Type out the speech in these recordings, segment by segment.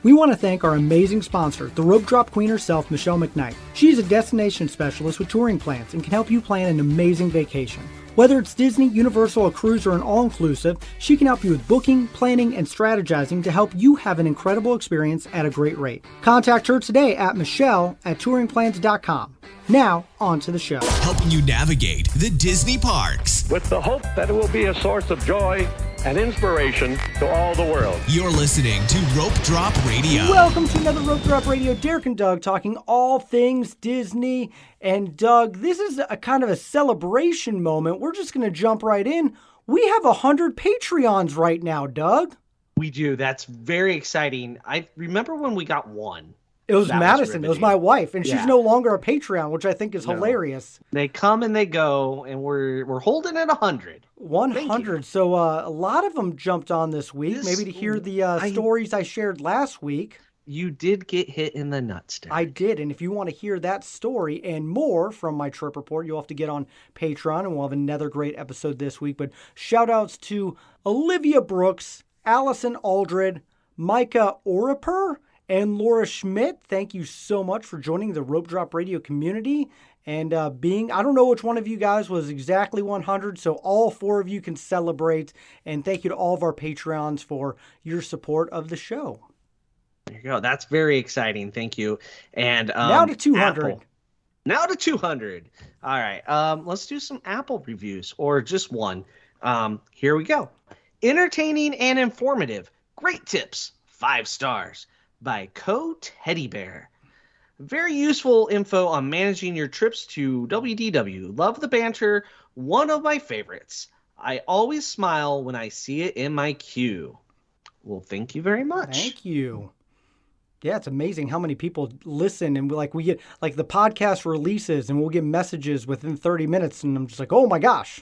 We want to thank our amazing sponsor, the rope drop queen herself, Michelle McKnight. She's a destination specialist with touring plans and can help you plan an amazing vacation. Whether it's Disney, Universal, a cruise, or an all-inclusive, she can help you with booking, planning, and strategizing to help you have an incredible experience at a great rate. Contact her today at michelle@touringplans.com. Now, on to the show. Helping you navigate the Disney parks. With the hope that it will be a source of joy and inspiration to all the world. You're listening to Rope Drop Radio. Welcome to another Rope Drop Radio. Derek and Doug talking all things Disney. And Doug, this is a kind of a celebration moment. We're just going to jump right in. We have 100 Patreons right now, Doug. We do. That's very exciting. I remember when we got one. It was Madison. It was my wife, and she's no longer a Patreon, which I think is hilarious. They come and they go, and we're holding at 100. 100. So a lot of them jumped on this week. Maybe to hear the stories I shared last week. You did get hit in the nuts, Derek. I did, and if you want to hear that story and more from my trip report, you'll have to get on Patreon, and we'll have another great episode this week. But shout-outs to Olivia Brooks, Allison Aldred, Micah Oriper, and Laura Schmidt. Thank you so much for joining the Rope Drop Radio community and I don't know which one of you guys was exactly 100, so all four of you can celebrate. And thank you to all of our Patreons for your support of the show. There you go. That's very exciting. Thank you. And now to 200. Apple. Now to 200. All right. Let's do some Apple reviews, or just one. Here we go. Entertaining and informative. Great tips. 5 stars. By Co Teddy Bear. Very useful info on managing your trips to WDW. Love the banter. One of my favorites. I always smile when I see it in my queue. Well, thank you very much. Thank you. Yeah, it's amazing how many people listen, and we get the podcast releases and we'll get messages within 30 minutes, and I'm just like, oh my gosh.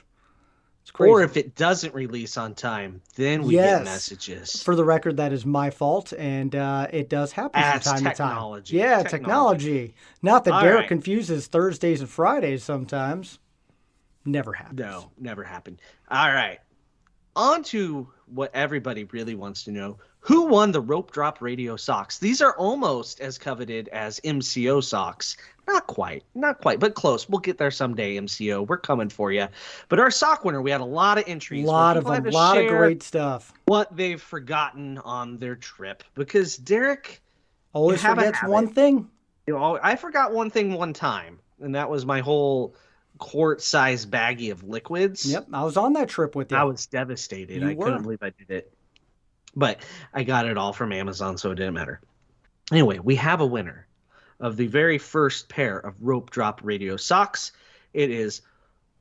It's crazy. Or if it doesn't release on time, then we get messages. For the record, that is my fault, and it does happen from time to time. Yeah, technology. Not that Derek confuses Thursdays and Fridays sometimes. Never happens. No, never happened. All right. On to what everybody really wants to know. Who won the Rope Drop Radio socks? These are almost as coveted as MCO socks. Not quite, but close. We'll get there someday, MCO. We're coming for you. But our sock winner, we had a lot of entries. A lot of them, a lot of great stuff. What they've forgotten on their trip. Because Derek always forgets one thing. I forgot one thing one time, and that was my whole quart-sized baggie of liquids. Yep, I was on that trip with you. I was devastated. I couldn't believe I did it. But I got it all from Amazon, so it didn't matter. Anyway, we have a winner of the very first pair of Rope Drop Radio socks. It is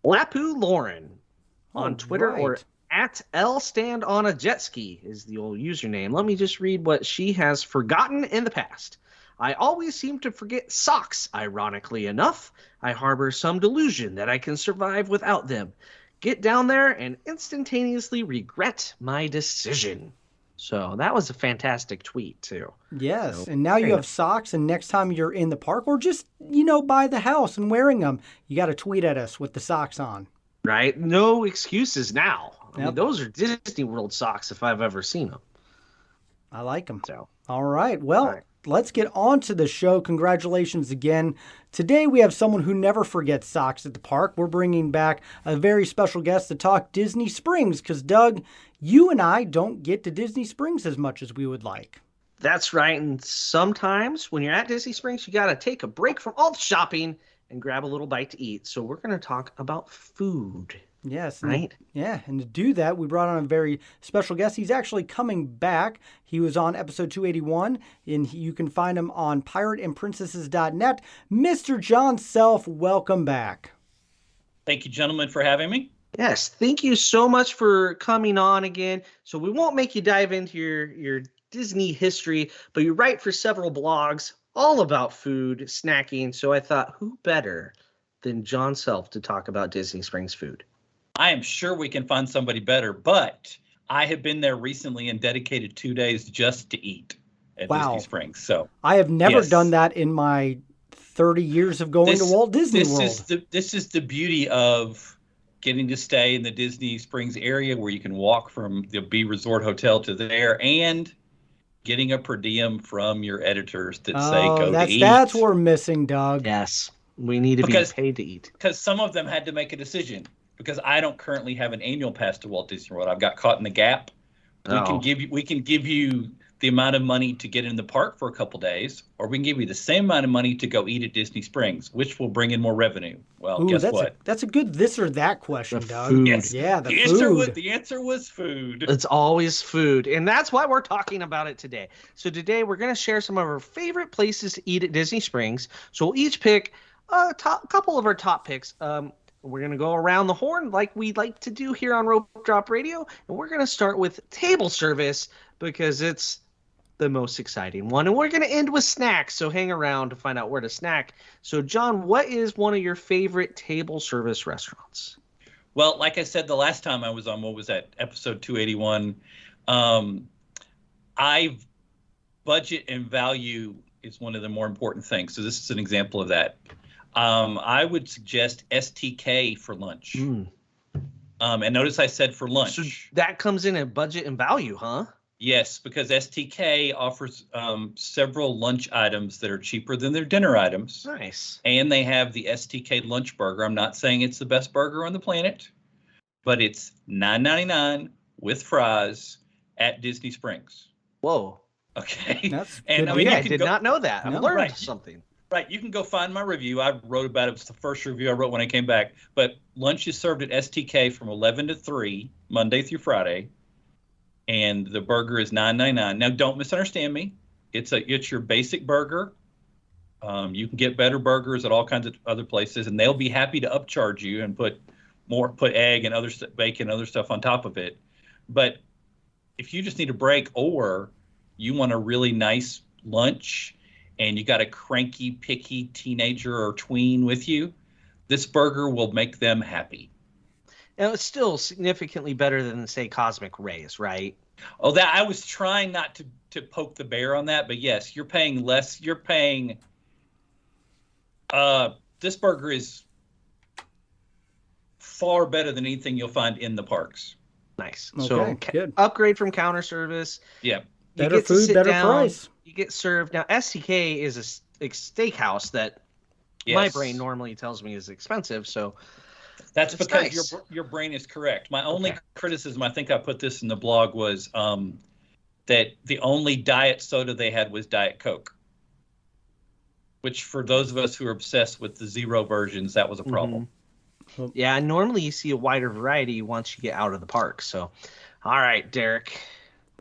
Lapu Lauren on Twitter, or at @LStandOnAJetSki is the old username. Let me just read what she has forgotten in the past. I always seem to forget socks, ironically enough. I harbor some delusion that I can survive without them. Get down there and instantaneously regret my decision. So that was a fantastic tweet, too. Yes, and now you have socks, and next time you're in the park or just, by the house and wearing them, you got to tweet at us with the socks on. Right? No excuses now. I mean, those are Disney World socks if I've ever seen them. I like them. So. All right. Well, let's get on to the show. Congratulations again. Today we have someone who never forgets socks at the park. We're bringing back a very special guest to talk Disney Springs because, Doug, you and I don't get to Disney Springs as much as we would like. That's right. And sometimes when you're at Disney Springs, you got to take a break from all the shopping and grab a little bite to eat. So we're going to talk about food. Yes. Right? And to do that, we brought on a very special guest. He's actually coming back. He was on episode 281, and you can find him on pirateandprincesses.net. Mr. Jon Self, welcome back. Thank you, gentlemen, for having me. Yes, thank you so much for coming on again. So we won't make you dive into your Disney history, but you write for several blogs all about food, snacking. So I thought, who better than Jon Self to talk about Disney Springs food? I am sure we can find somebody better, but I have been there recently and dedicated 2 days just to eat at Disney Springs. So I have never done that in my 30 years of going to Walt Disney World. This is the beauty of getting to stay in the Disney Springs area where you can walk from the B Resort Hotel to there, and getting a per diem from your editors that say go to eat. That's what we're missing, Doug. Yes, we need to be paid to eat. Because some of them had to make a decision. Because I don't currently have an annual pass to Walt Disney World. I've got caught in the gap. We can give you the amount of money to get in the park for a couple days, or we can give you the same amount of money to go eat at Disney Springs, which will bring in more revenue. Well, guess what? That's a good this or that question, Doug. Food. Yes. Yeah, the food. The answer was food. It's always food, and that's why we're talking about it today. So today we're going to share some of our favorite places to eat at Disney Springs. So we'll each pick a couple of our top picks. We're going to go around the horn like we like to do here on Rope Drop Radio, and we're going to start with table service because it's the most exciting one. And we're going to end with snacks, so hang around to find out where to snack. So, John, what is one of your favorite table service restaurants? Well, like I said the last time I was on, what was that, episode 281, budget and value is one of the more important things. So this is an example of that. I would suggest STK for lunch. And notice I said for lunch. So that comes in at budget and value, huh? Yes, because STK offers several lunch items that are cheaper than their dinner items. Nice. And they have the STK lunch burger. I'm not saying it's the best burger on the planet, but it's $9.99 with fries at Disney Springs. Whoa. Okay. That's and I mean, I did not know that. I've learned something. Right. You can go find my review. I wrote about it. It was the first review I wrote when I came back. But lunch is served at STK from 11 to 3, Monday through Friday. And the burger is $9.99. Now, don't misunderstand me. It's your basic burger. You can get better burgers at all kinds of other places, and they'll be happy to upcharge you and put egg and other bacon and other stuff on top of it. But if you just need a break or you want a really nice lunch and you got a cranky, picky teenager or tween with you, this burger will make them happy. And it's still significantly better than, say, Cosmic Rays, right? Oh, that I was trying not to poke the bear on that, but yes, you're paying less. You're paying. This burger is far better than anything you'll find in the parks. Nice. Okay, so good. Upgrade from counter service. Yeah. Better food, better price. You get served. Now, STK is a steakhouse that my brain normally tells me is expensive, so. That's because your brain is correct. My only criticism, I think I put this in the blog, was that the only diet soda they had was Diet Coke, which for those of us who are obsessed with the zero versions, that was a problem. Mm-hmm. Yeah, normally you see a wider variety once you get out of the park. So, all right, Derek.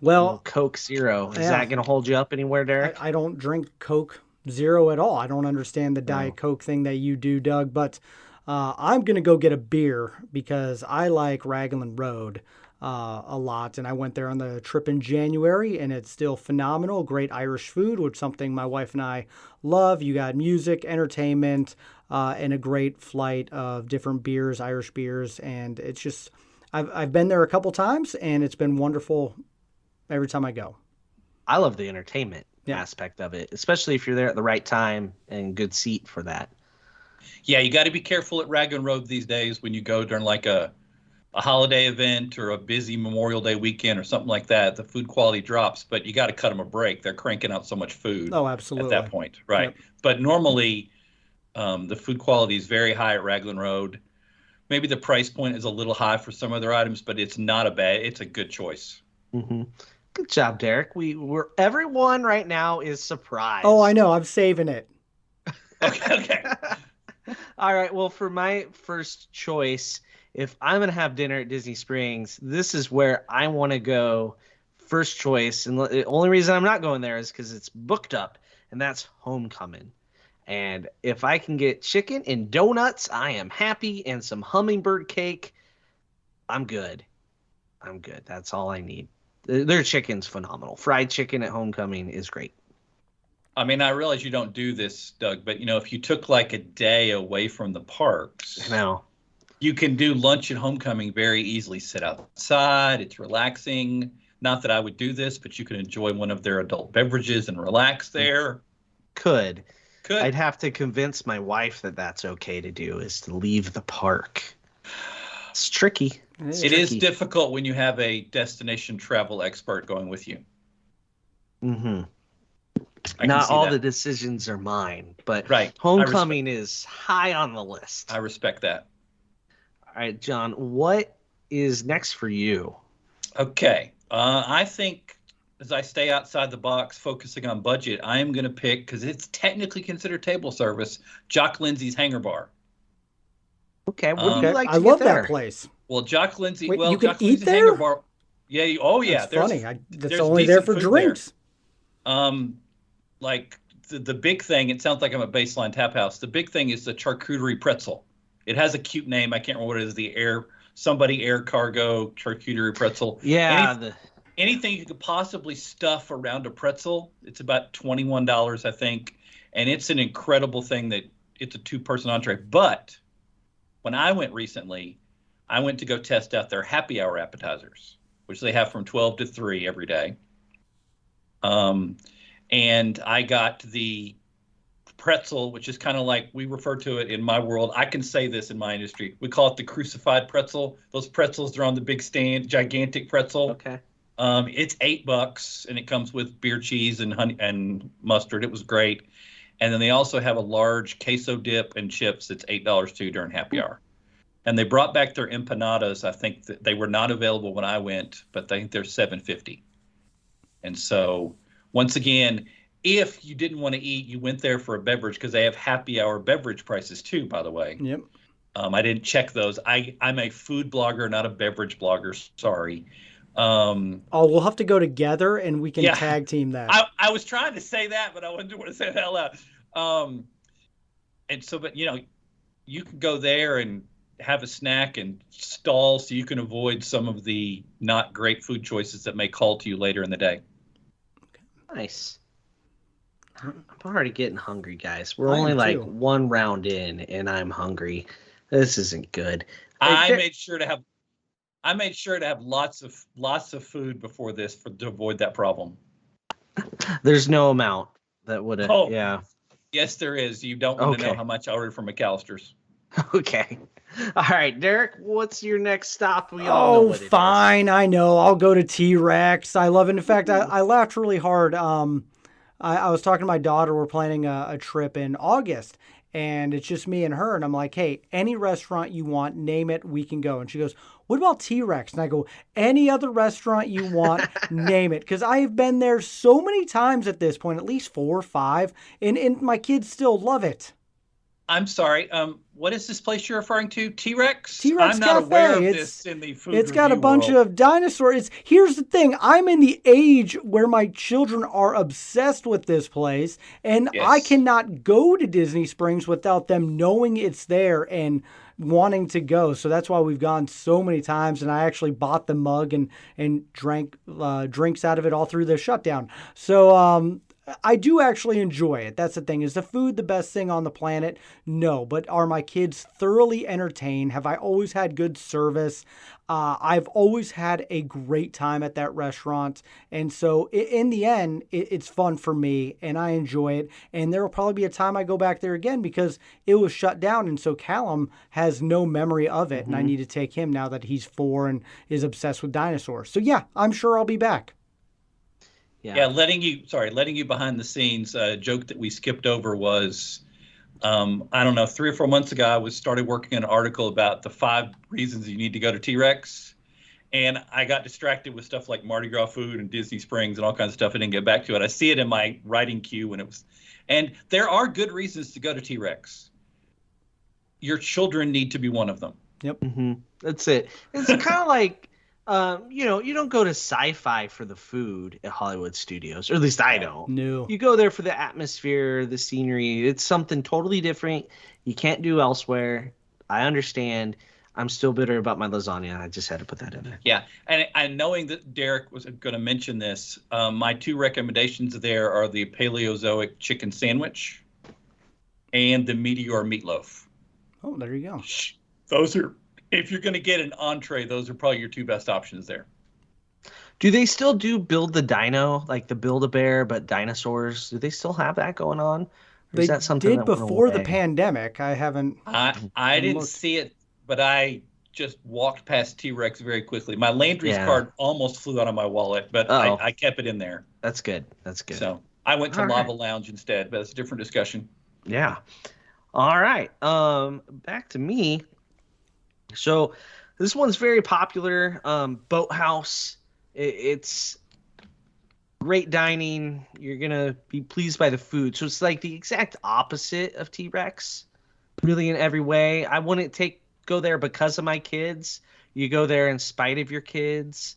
Well, Coke Zero. Is that going to hold you up anywhere, Derek? I don't drink Coke Zero at all. I don't understand the Diet Coke thing that you do, Doug, but I'm going to go get a beer because I like Raglan Road a lot. And I went there on the trip in January, and it's still phenomenal. Great Irish food, which is something my wife and I love. You got music, entertainment, and a great flight of different beers, Irish beers. And it's just, I've been there a couple times, and it's been wonderful every time I go. I love the entertainment aspect of it, especially if you're there at the right time and good seat for that. Yeah, you got to be careful at Raglan Road these days when you go during like a holiday event or a busy Memorial Day weekend or something like that. The food quality drops, but you got to cut them a break. They're cranking out so much food. Oh, absolutely. At that point, right? Yep. But normally, the food quality is very high at Raglan Road. Maybe the price point is a little high for some other items, but it's not a bad. It's a good choice. Mm-hmm. Good job, Derek. Everyone right now is surprised. Oh, I know. I'm saving it. Okay. All right. Well, for my first choice, if I'm going to have dinner at Disney Springs, this is where I want to go first choice. And the only reason I'm not going there is because it's booked up, and that's Homecoming. And if I can get chicken and donuts, I am happy, and some hummingbird cake, I'm good. That's all I need. Their chicken's phenomenal. Fried chicken at Homecoming is great. I mean, I realize you don't do this, Doug, but, if you took like a day away from the parks, I know, you can do lunch at Homecoming very easily. Sit outside. It's relaxing. Not that I would do this, but you can enjoy one of their adult beverages and relax there. Could. I'd have to convince my wife that that's okay to do, is to leave the park. It's tricky. It is difficult when you have a destination travel expert going with you. Mm-hmm. I can Not see all that. the decisions are mine, but Right. Homecoming is high on the list. I respect that. All right, John, what is next for you? Okay. I think as I stay outside the box, focusing on budget, I am going to pick, because it's technically considered table service, Jock Lindsay's Hanger Bar. Okay, what do you Okay, like I to get love there? that place. Well, Jock Lindsay. Wait, Well, you can Jock eat Lindsay's Hanger there? Bar. Yeah. Oh, That's yeah. funny. That's There's only there decent for food drinks. there. Like the big thing. It sounds like I'm at Baseline Tap House. The big thing is the charcuterie pretzel. It has a cute name. I can't remember what it is. The air cargo charcuterie pretzel. Yeah, Anything you could possibly stuff around a pretzel. It's about $21, I think, and it's an incredible thing that it's a 2-person entree. But when I went recently, I went to go test out their happy hour appetizers, which they have from 12 to 3 every day. And I got the pretzel, which is kind of like we refer to it in my world. I can say this in my industry. We call it the crucified pretzel. Those pretzels are on the big stand, gigantic pretzel. okay. It's $8 and it comes with beer cheese and honey and mustard. It was great. And then they also have a large queso dip and chips. It's $8 too during happy hour. And they brought back their empanadas. I think that they were not available when I went, but I think they're $7.50. And so once again, if you didn't want to eat, you went there for a beverage, because they have happy hour beverage prices too, by the way. Yep. I didn't check those. I'm a food blogger, not a beverage blogger. Sorry. We'll have to go together and we can Yeah. tag team that. I was trying to say that, but I wouldn't want to say that out loud. And so, but you can go there and have a snack and stall so you can avoid some of the not great food choices that may call to you later in the day. Nice. I'm already getting hungry, guys. We're I am only like too. one round in, and I'm hungry. This isn't good. I made sure to have lots of food before this to avoid that problem. There's no amount that would have. Oh. Yeah. Yes, there is. You don't want to know Okay. how much I ordered from McAllister's. Okay. All right, Derek. What's your next stop? We all know Oh, what it is. fine. I know. I'll go to T-Rex. I love it. In fact, I laughed really hard. I was talking to my daughter. We're planning a trip in August, and it's just me and her. And I'm like, hey, any restaurant you want, name it, we can go. And she goes, what about T-Rex? And I go, any other restaurant you want, name it. Because I have been there so many times at this point, at least 4 or 5, and my kids still love it. I'm sorry. What is this place you're referring to? T-Rex? T-Rex I'm not Cafe. aware of this in the food It's got a review bunch world. of dinosaurs. Here's the thing. I'm in the age where my children are obsessed with this place, and Yes. I cannot go to Disney Springs without them knowing it's there and wanting to go. So that's why we've gone so many times, and I actually bought the mug and drank drinks out of it all through the shutdown. So I do actually enjoy it. That's the thing. Is the food the best thing on the planet? No. But are my kids thoroughly entertained? Have I always had good service? I've always had a great time at that restaurant. And so in the end, it's fun for me and I enjoy it. And there will probably be a time I go back there again because it was shut down. And so Callum has no memory of it. And I need to take him now that he's 4 and is obsessed with dinosaurs. So yeah, I'm sure I'll be back. Yeah, letting you behind the scenes. A joke that we skipped over was, I don't know, 3 or 4 months ago, I started working on an article about the 5 reasons you need to go to T-Rex. And I got distracted with stuff like Mardi Gras food and Disney Springs and all kinds of stuff. I didn't get back to it. I see it in my writing queue when it was, and there are good reasons to go to T-Rex. Your children need to be one of them. Yep. Mm-hmm. That's it. It's kind of like, you don't go to sci-fi for the food at Hollywood Studios, or at least I don't. No. You go there for the atmosphere, the scenery. It's something totally different. You can't do elsewhere. I understand. I'm still bitter about my lasagna. I just had to put that in there. Yeah, and knowing that Derek was going to mention this, my 2 recommendations there are the Paleozoic chicken sandwich and the Meteor meatloaf. Oh, there you go. Those are, if you're going to get an entree, those are probably your 2 best options there. Do they still do Build the Dino, like the Build-A-Bear, but dinosaurs? Do they still have that going on? Or They is that something did that went before the away? pandemic. I haven't. I didn't looked. see it, but I just walked past T-Rex very quickly. My Landry's Yeah. card almost flew out of my wallet, but I kept it in there. That's good. That's good. So I went to All Lava right. Lounge instead, but that's a different discussion. Yeah. All right. Back to me. So this one's very popular. Boathouse. It's great dining. You're gonna be pleased by the food. So it's like the exact opposite of T-Rex, really in every way. I wouldn't go there because of my kids. You go there in spite of your kids.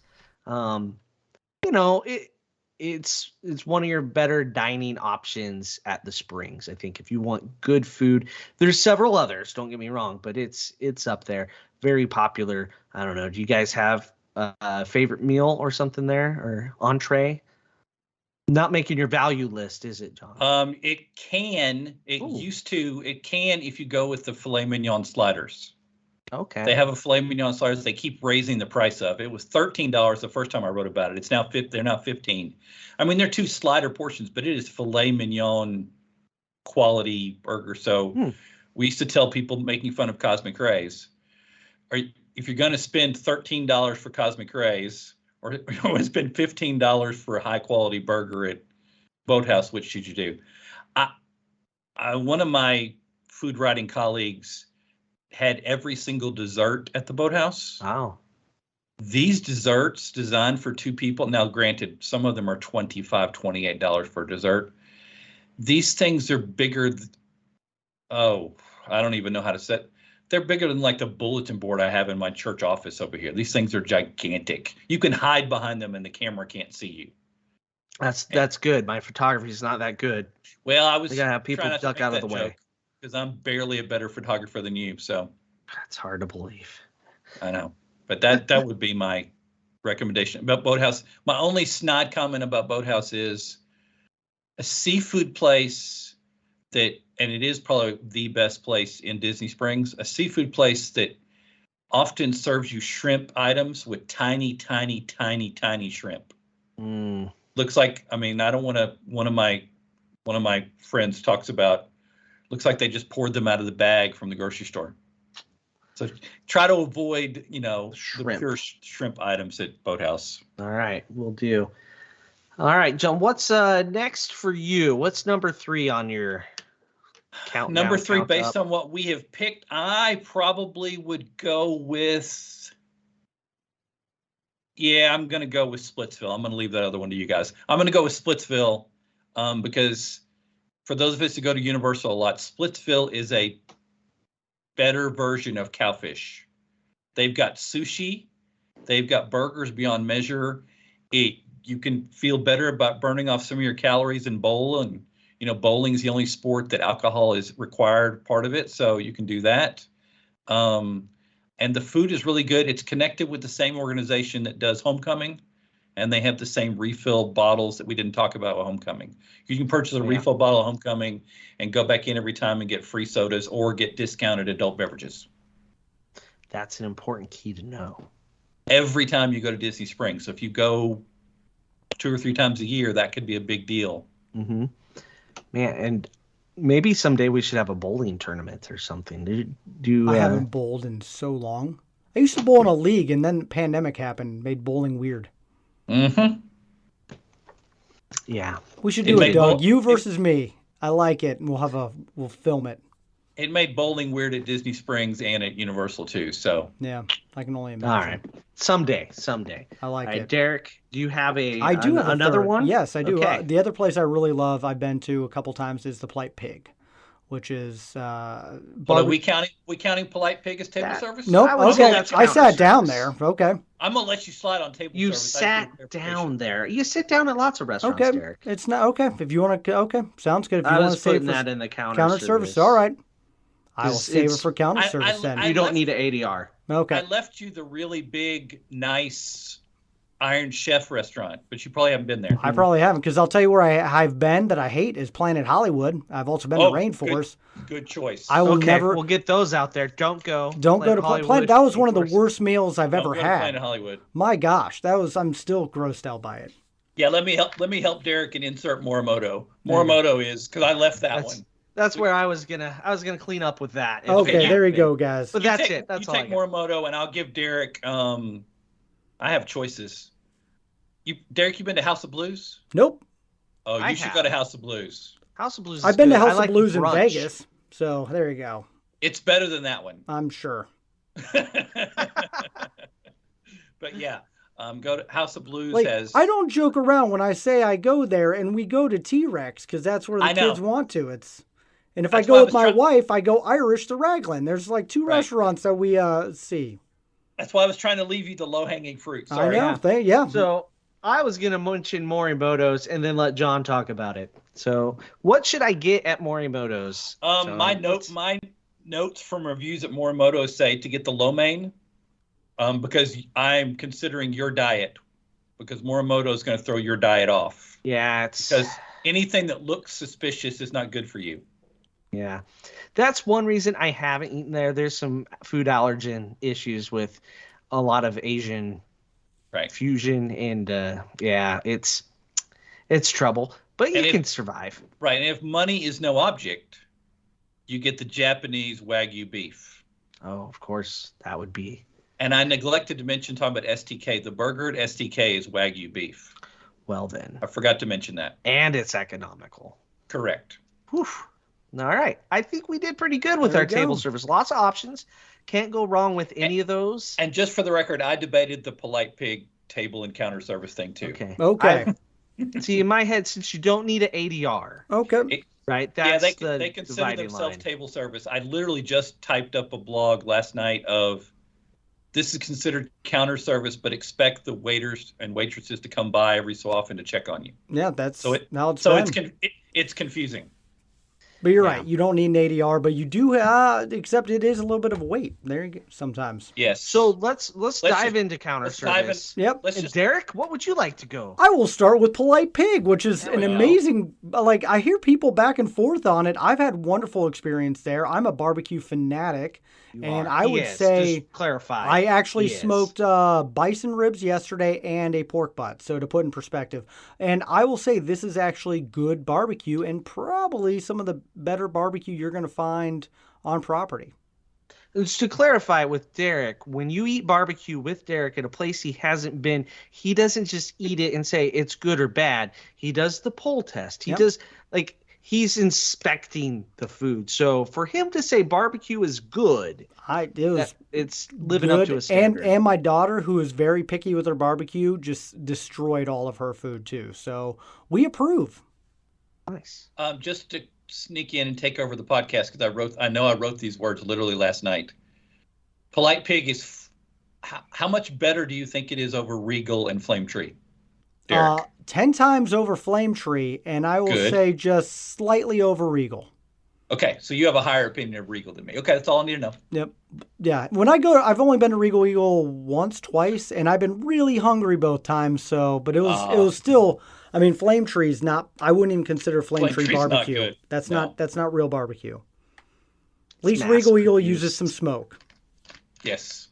It's one of your better dining options at the Springs. I think if you want good food, there's several others. Don't get me wrong, but it's up there. Very popular. I don't know. Do you guys have a favorite meal or something there, or entree? Not making your value list, is it, John? It can if you go with the filet mignon sliders. Okay. They have a filet mignon sliders. They keep raising the price of. It was $13 the first time I wrote about it. It's now they're now $15. I mean, they're 2 slider portions, but it is filet mignon quality burger. So we used to tell people making fun of Cosmic Rays, if you're going to spend $13 for Cosmic Rays, or you want to spend $15 for a high quality burger at Boathouse, which should you do? One of my food writing colleagues had every single dessert at the Boathouse. Wow. These desserts designed for 2 people. Now, granted, some of them are $25, $28 for dessert. These things are bigger. I don't even know how to set. They're bigger than like the bulletin board I have in my church office over here. These things are gigantic. You can hide behind them and the camera can't see you. That's good. My photography is not that good. Well, I was gotta have people duck out of the way because I'm barely a better photographer than you. So that's hard to believe. I know, but that would be my recommendation about Boathouse. My only snide comment about Boathouse is a seafood place that, and it is probably the best place in Disney Springs, a seafood place that often serves you shrimp items with tiny, tiny, tiny, tiny shrimp. Looks like, I mean, I don't want to, one of my friends talks about, looks like they just poured them out of the bag from the grocery store. So try to avoid, the pure shrimp items at Boathouse. All right, we'll do. All right, John, what's next for you? What's number 3 on your countdown? Number 3, based on what we have picked, I probably would go with, I'm going to go with Splitsville. I'm going to leave that other one to you guys. I'm going to go with Splitsville because for those of us who go to Universal a lot, Splitsville is a better version of Cowfish. They've got sushi. They've got burgers beyond measure. You can feel better about burning off some of your calories in bowling. Bowling is the only sport that alcohol is required part of it, so you can do that. And the food is really good. It's connected with the same organization that does Homecoming, and they have the same refill bottles that we didn't talk about with Homecoming. You can purchase a refill bottle of Homecoming and go back in every time and get free sodas or get discounted adult beverages. That's an important key to know. Every time you go to Disney Springs. So if you go 2 or 3 times a year, that could be a big deal. Mm-hmm. Man, and maybe someday we should have a bowling tournament or something. I haven't bowled in so long. I used to bowl in a league, and then the pandemic happened, made bowling weird. Mm-hmm. Yeah. We should do it, Doug. You versus me. I like it, and we'll film it. It made bowling weird at Disney Springs and at Universal too. So yeah, I can only imagine. All right, someday. I like it. Derek, do you have I do have another one? Yes, I do. Okay. The other place I really love, I've been to a couple times, is the Polite Pig, which is. Are we counting Polite Pig as table service? Nope. Okay, I sat down there. Okay. I'm gonna let you slide on table service. You sat down there. You sit down at lots of restaurants, okay. Derek. It's not okay. If you want to, okay, sounds good. If you I want was to save putting that in the counter service, all right. I will save it for counter service then. You don't need an ADR. Okay. I left you the really big, nice Iron Chef restaurant, but you probably haven't been there. I probably haven't, because I'll tell you where I've been that I hate is Planet Hollywood. I've also been to Rainforest. Good choice. I will never. We'll get those out there. Don't go to Planet. That was one of the worst meals I've ever had. Planet Hollywood. My gosh, I'm still grossed out by it. Yeah, let me help Derek and insert Morimoto. Morimoto is because I left that one. That's where I was gonna clean up with that. Okay, there you go, guys. But that's it. That's all. You take Morimoto, and I'll give Derek. I have choices. Derek, you been to House of Blues? Nope. Oh, you should go to House of Blues. House of Blues. Is I've been good. to House like of Blues in Vegas, so there you go. It's better than that one. I'm sure. But yeah, go to House of Blues. I don't joke around when I say I go there, and we go to T-Rex because that's where the kids want to. And if I go with my wife, I go Irish to Raglan. There's like 2 restaurants that we see. That's why I was trying to leave you the low-hanging fruit. Sorry. I know. Yeah. So I was going to mention Morimoto's and then let John talk about it. So what should I get at Morimoto's? My notes from reviews at Morimoto say to get the lo mein, because I'm considering your diet, because Morimoto is going to throw your diet off. Yeah, because anything that looks suspicious is not good for you. Yeah, that's one reason I haven't eaten there. There's some food allergen issues with a lot of Asian fusion, and it's trouble. But you can survive. Right, and if money is no object, you get the Japanese Wagyu beef. Oh, of course, that would be. And I neglected to mention, talking about STK, the burger at STK is Wagyu beef. Well then. I forgot to mention that. And it's economical. Correct. Whew. All right. I think we did pretty good with our table service. Lots of options. Can't go wrong with any of those. And just for the record, I debated the Polite Pig table and counter service thing too. Okay. See, in my head, since you don't need an ADR. Okay. Right? That's they consider themselves table service. I literally just typed up a blog last night of this is considered counter service, but expect the waiters and waitresses to come by every so often to check on you. Yeah, it's confusing. But you're right. You don't need an ADR, but you do, except it is a little bit of a wait. There you go. Sometimes. Yes. So let's dive into counter service. Yep. Derek, what would you like to go? I will start with Polite Pig, which is an amazing. Like, I hear people back and forth on it. I've had wonderful experience there. I'm a barbecue fanatic. I would say, just clarify. I actually smoked bison ribs yesterday and a pork butt. So to put in perspective, and I will say this is actually good barbecue and probably some of the better barbecue you're going to find on property. Just to clarify with Derek, when you eat barbecue with Derek at a place he hasn't been, he doesn't just eat it and say it's good or bad. He does the pull test. He does he's inspecting the food. So for him to say barbecue is good, it's living up to a standard. And my daughter, who is very picky with her barbecue, just destroyed all of her food too. So we approve. Nice. Just to sneak in and take over the podcast, because I know I wrote these words literally last night. Polite Pig is how much better do you think it is over Regal and Flame Tree, Derek? 10 times over Flame Tree, and I will say just slightly over Regal. Okay, so you have a higher opinion of Regal than me. Okay, that's all I need to know. Yep. Yeah. When I go, I've only been to Regal Eagle once, twice, and I've been really hungry both times. But it was still. I mean, Flame Tree's not. I wouldn't even consider Flame Tree barbecue. That's not real barbecue. At least Regal Eagle uses some smoke. Yes.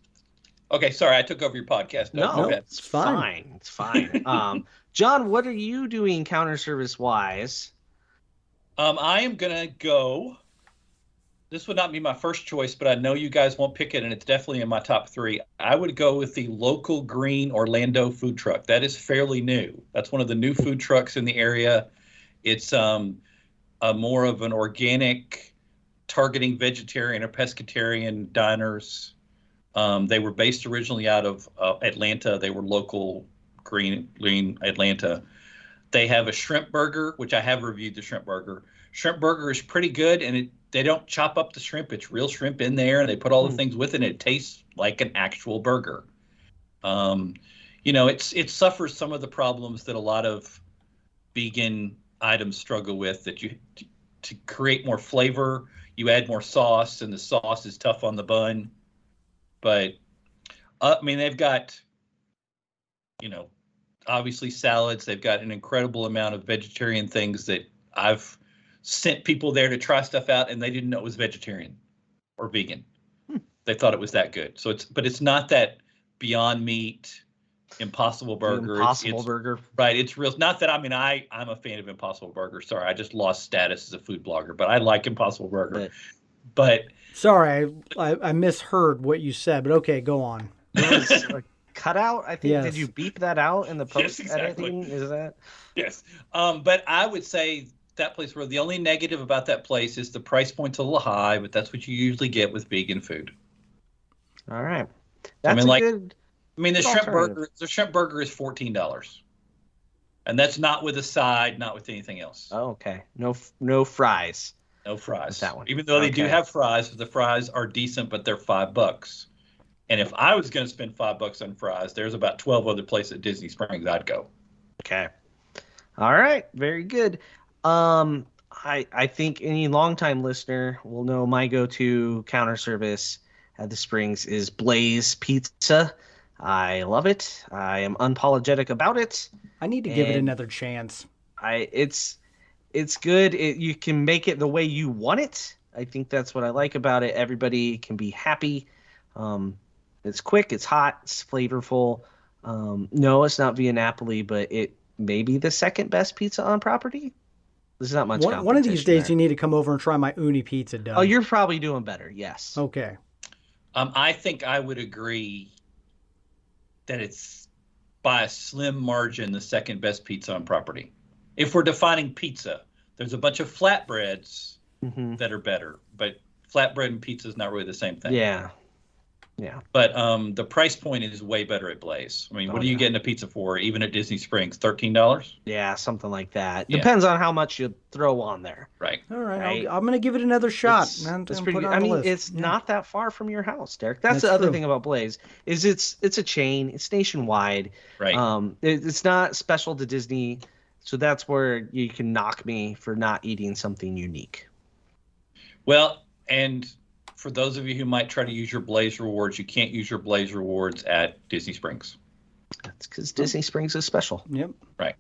Okay, sorry, I took over your podcast. No, it's fine. It's fine. John, what are you doing counter service wise? I am gonna go. This would not be my first choice, but I know you guys won't pick it, and it's definitely in my top 3. I would go with the local Green Orlando food truck. That is fairly new. That's one of the new food trucks in the area. It's more of an organic, targeting vegetarian or pescatarian diners. They were based originally out of Atlanta. They were local Green Atlanta. They have a shrimp burger, which I have reviewed the shrimp burger. Shrimp burger is pretty good, and they don't chop up the shrimp. It's real shrimp in there, and they put all the things with it, and it tastes like an actual burger. It suffers some of the problems that a lot of vegan items struggle with, that to create more flavor, you add more sauce, and the sauce is tough on the bun. But, they've got, obviously salads. They've got an incredible amount of vegetarian things that I've sent people there to try stuff out, and they didn't know it was vegetarian or vegan. They thought it was that good. So it's not that Beyond Meat, Impossible Burger. Impossible Burger. Right. It's real. Not that, I'm a fan of Impossible Burger. Sorry, I just lost status as a food blogger, but I like Impossible Burger. But sorry, I misheard what you said, but okay, go on. It was a cutout, I think. Yes. Did you beep that out in the post Yes, exactly. editing? Is that? Yes. But I would say that place, where the only negative about that place is the price point's a little high, but that's what you usually get with vegan food. All right. That's good. The shrimp burger is $14. And that's not with a side, not with anything else. Oh, okay. No fries. No fries. With that one. Even though they do have fries, the fries are decent, but they're $5. And if I was going to spend $5 on fries, there's about 12 other places at Disney Springs I'd go. Okay. All right. Very good. I think any longtime listener will know my go-to counter service at the Springs is Blaze Pizza. I love it. I am unapologetic about it. I need to give it another chance. It's good. You can make it the way you want it. I think that's what I like about it. Everybody can be happy. It's quick. It's hot. It's flavorful. No, it's not Via Napoli, but it may be the second best pizza on property. There's not much competition. One of these days, you need to come over and try my uni pizza dough. Oh, you're probably doing better. Yes. Okay. I think I would agree that it's by a slim margin the second best pizza on property. If we're defining pizza, there's a bunch of flatbreads that are better, but flatbread and pizza is not really the same thing. Yeah. But the price point is way better at Blaze. I mean, what are you getting a pizza for, even at Disney Springs? $13? Yeah, something like that. Yeah. Depends on how much you throw on there. Right. All right. I'm going to give it another shot. It's pretty good. I mean, it's not that far from your house, Derek. That's the true. other thing about Blaze is it's a chain. It's nationwide. Right. It's not special to Disney, so that's where you can knock me for not eating something unique. Well, and for those of you who might try to use your Blaze rewards, you can't use your Blaze rewards at Disney Springs. That's because Disney Springs is special. Yep. Right.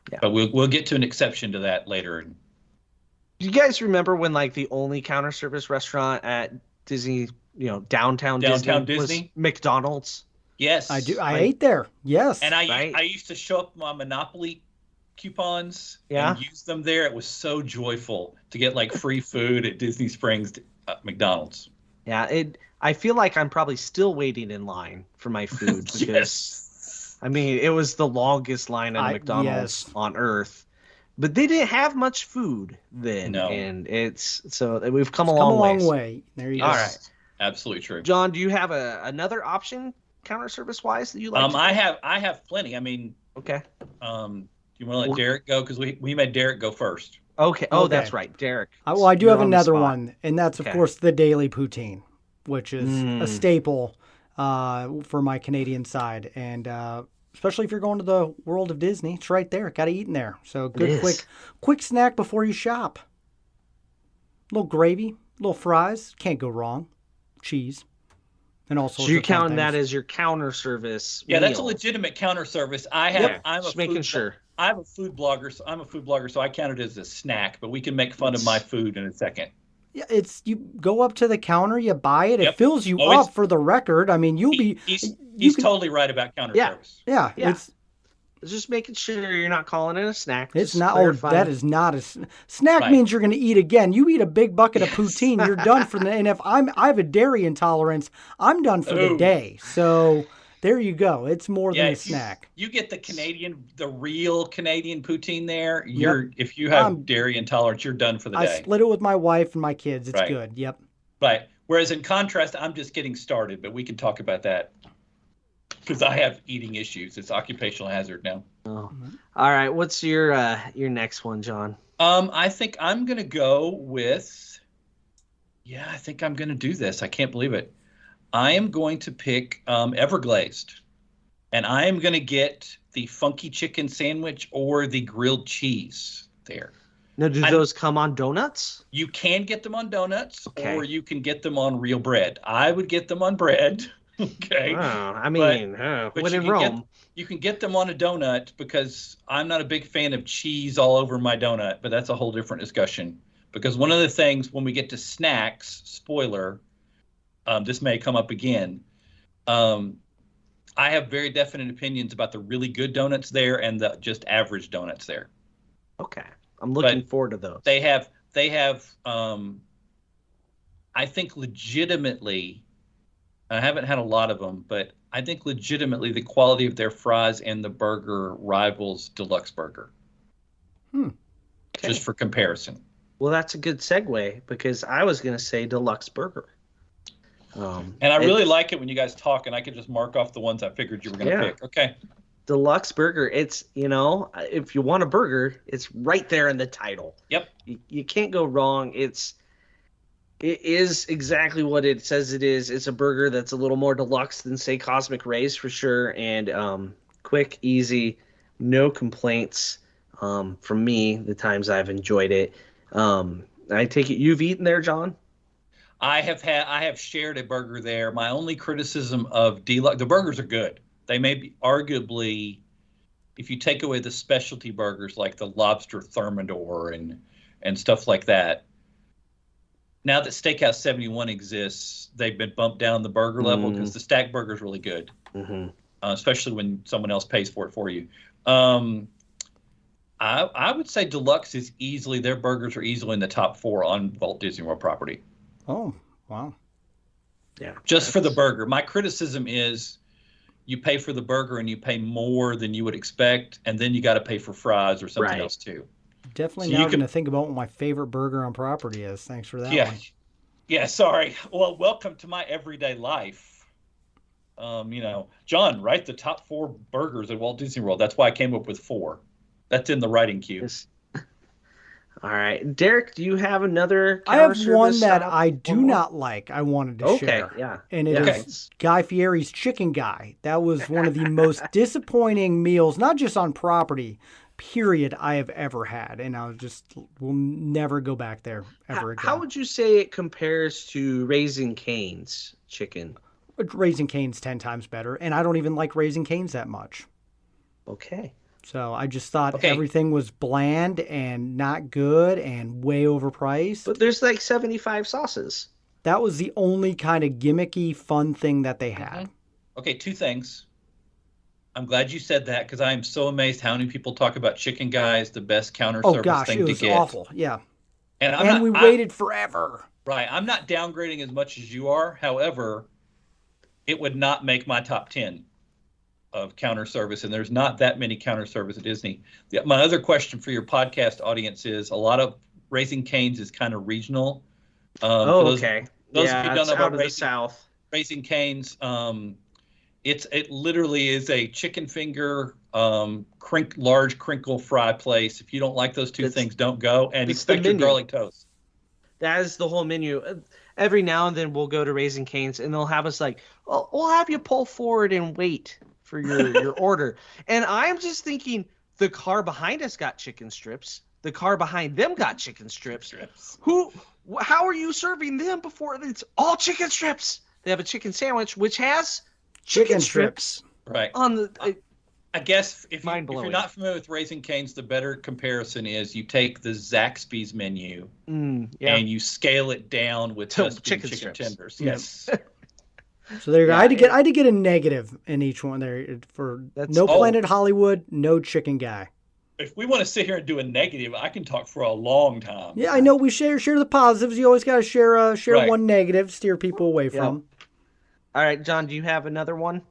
Yeah. But we'll get to an exception to that later. Do you guys remember when the only counter service restaurant at Disney, downtown Disney was McDonald's? Yes. I do. I ate there. Yes. And I used to show up my Monopoly coupons and use them there. It was so joyful to get free food at Disney Springs McDonald's. Yeah, I feel like I'm probably still waiting in line for my food because Yes. I mean, it was the longest line at McDonald's on earth. But they didn't have much food then. No. And we've come a long way. There you go. All right. Absolutely true. John, do you have another option counter service wise that you like? I have plenty. I mean, okay. Do you want to let Derek go? Because we made Derek go first. Okay. Oh, that's right, Derek. I do have another one, and that's of course the daily poutine, which is a staple for my Canadian side, and especially if you're going to the world of Disney, it's right there. Got to eat in there. So good, quick snack before you shop. A little gravy, little fries, can't go wrong. Cheese, and also. So you're counting that as your counter service? Yeah, meal. that's a legitimate counter service. I'm just making sure. I'm a food blogger, so I count it as a snack, but we can make fun of my food in a second. Yeah, you go up to the counter, you buy it, it fills you up for the record. I mean, He's totally right about counter service. Yeah. It's just making sure you're not calling it a snack. It's not. That is not a snack. Right. Means you're going to eat again. You eat a big bucket of poutine, you're done for the. And if I have a dairy intolerance, I'm done for the day. So. There you go. It's more than a snack. You get the real Canadian poutine there. If you have dairy intolerance, you're done for the day. I split it with my wife and my kids. It's good. Yep. Right. Whereas in contrast, I'm just getting started, but we can talk about that because I have eating issues. It's occupational hazard now. Oh. All right. What's your next one, John? I think I'm gonna go with. Yeah, I think I'm gonna do this. I can't believe it. I am going to pick Everglazed, and I am going to get the funky chicken sandwich or the grilled cheese there. Now, do those come on donuts? You can get them on donuts, or you can get them on real bread. I would get them on bread. Okay. Oh, I mean, but when in Rome. You can get them on a donut because I'm not a big fan of cheese all over my donut, but that's a whole different discussion. Because one of the things when we get to snacks, spoiler, this may come up again. I have very definite opinions about the really good donuts there and the just average donuts there. Okay. I'm looking forward to those. They have I think legitimately, I haven't had a lot of them, but I think legitimately the quality of their fries and the burger rivals Deluxe Burger. Okay. Just for comparison. Well, that's a good segue because I was going to say Deluxe Burger. And I really like it when you guys talk, and I can just mark off the ones I figured you were going to pick. Okay. Deluxe Burger. It's, if you want a burger, it's right there in the title. Yep. You can't go wrong. It is exactly what it says it is. It's a burger that's a little more deluxe than, say, Cosmic Rays for sure, and quick, easy, no complaints from me the times I've enjoyed it. I take it you've eaten there, John? I have shared a burger there. My only criticism of Deluxe, the burgers are good. They may be arguably, if you take away the specialty burgers like the lobster thermidor and stuff like that. Now that Steakhouse 71 exists, they've been bumped down the burger level because the stack burger is really good, especially when someone else pays for it for you. I would say Deluxe is easily, their burgers are easily in the top 4 on Walt Disney World property. Oh, wow. Yeah. Just for the burger. My criticism is you pay for the burger and you pay more than you would expect, and then you got to pay for fries or something else too. Definitely now going to think about what my favorite burger on property is. Thanks for that one. Yeah, sorry. Well, welcome to my everyday life. John, write the top 4 burgers at Walt Disney World. That's why I came up with 4. That's in the writing queue. Yes. All right. Derek, do you have another I have one that I do not like. I wanted to share. Yeah. And it is Guy Fieri's Chicken Guy. That was one of the most disappointing meals, not just on property, period, I have ever had. And I will never go back there ever again. How would you say it compares to Raising Cane's chicken? Raising Cane's 10 times better. And I don't even like Raising Cane's that much. Okay. So I just thought everything was bland and not good and way overpriced. But there's like 75 sauces. That was the only kind of gimmicky, fun thing that they had. Okay, 2 things. I'm glad you said that because I am so amazed how many people talk about Chicken Guy as the best counter service thing to get. It was awful. Yeah. And we waited forever. Right. I'm not downgrading as much as you are. However, it would not make my top 10. Of counter service, and there's not that many counter service at Disney. My other question for your podcast audience is a lot of Raising Cane's is kind of regional. Those of you don't know about the South. Raising Cane's, it literally is a chicken finger, large crinkle fry place. If you don't like those two things, don't go and expect your garlic toast. That is the whole menu. Every now and then we'll go to Raising Cane's and they'll have us like, well, we'll have you pull forward and wait for your order. And I'm just thinking the car behind us got chicken strips. The car behind them got chicken strips. How are you serving them before it's all chicken strips? They have a chicken sandwich, which has chicken strips. Right. On the, I guess if you're not familiar with Raising Cane's, the better comparison is you take the Zaxby's menu and you scale it down with just chicken tenders. Yes. So there you go. I had to get a negative in each one there for Planet Hollywood, no Chicken Guy. If we want to sit here and do a negative, I can talk for a long time. Yeah, I know we share the positives. You always got to share one negative, steer people away from. All right, John, do you have another one?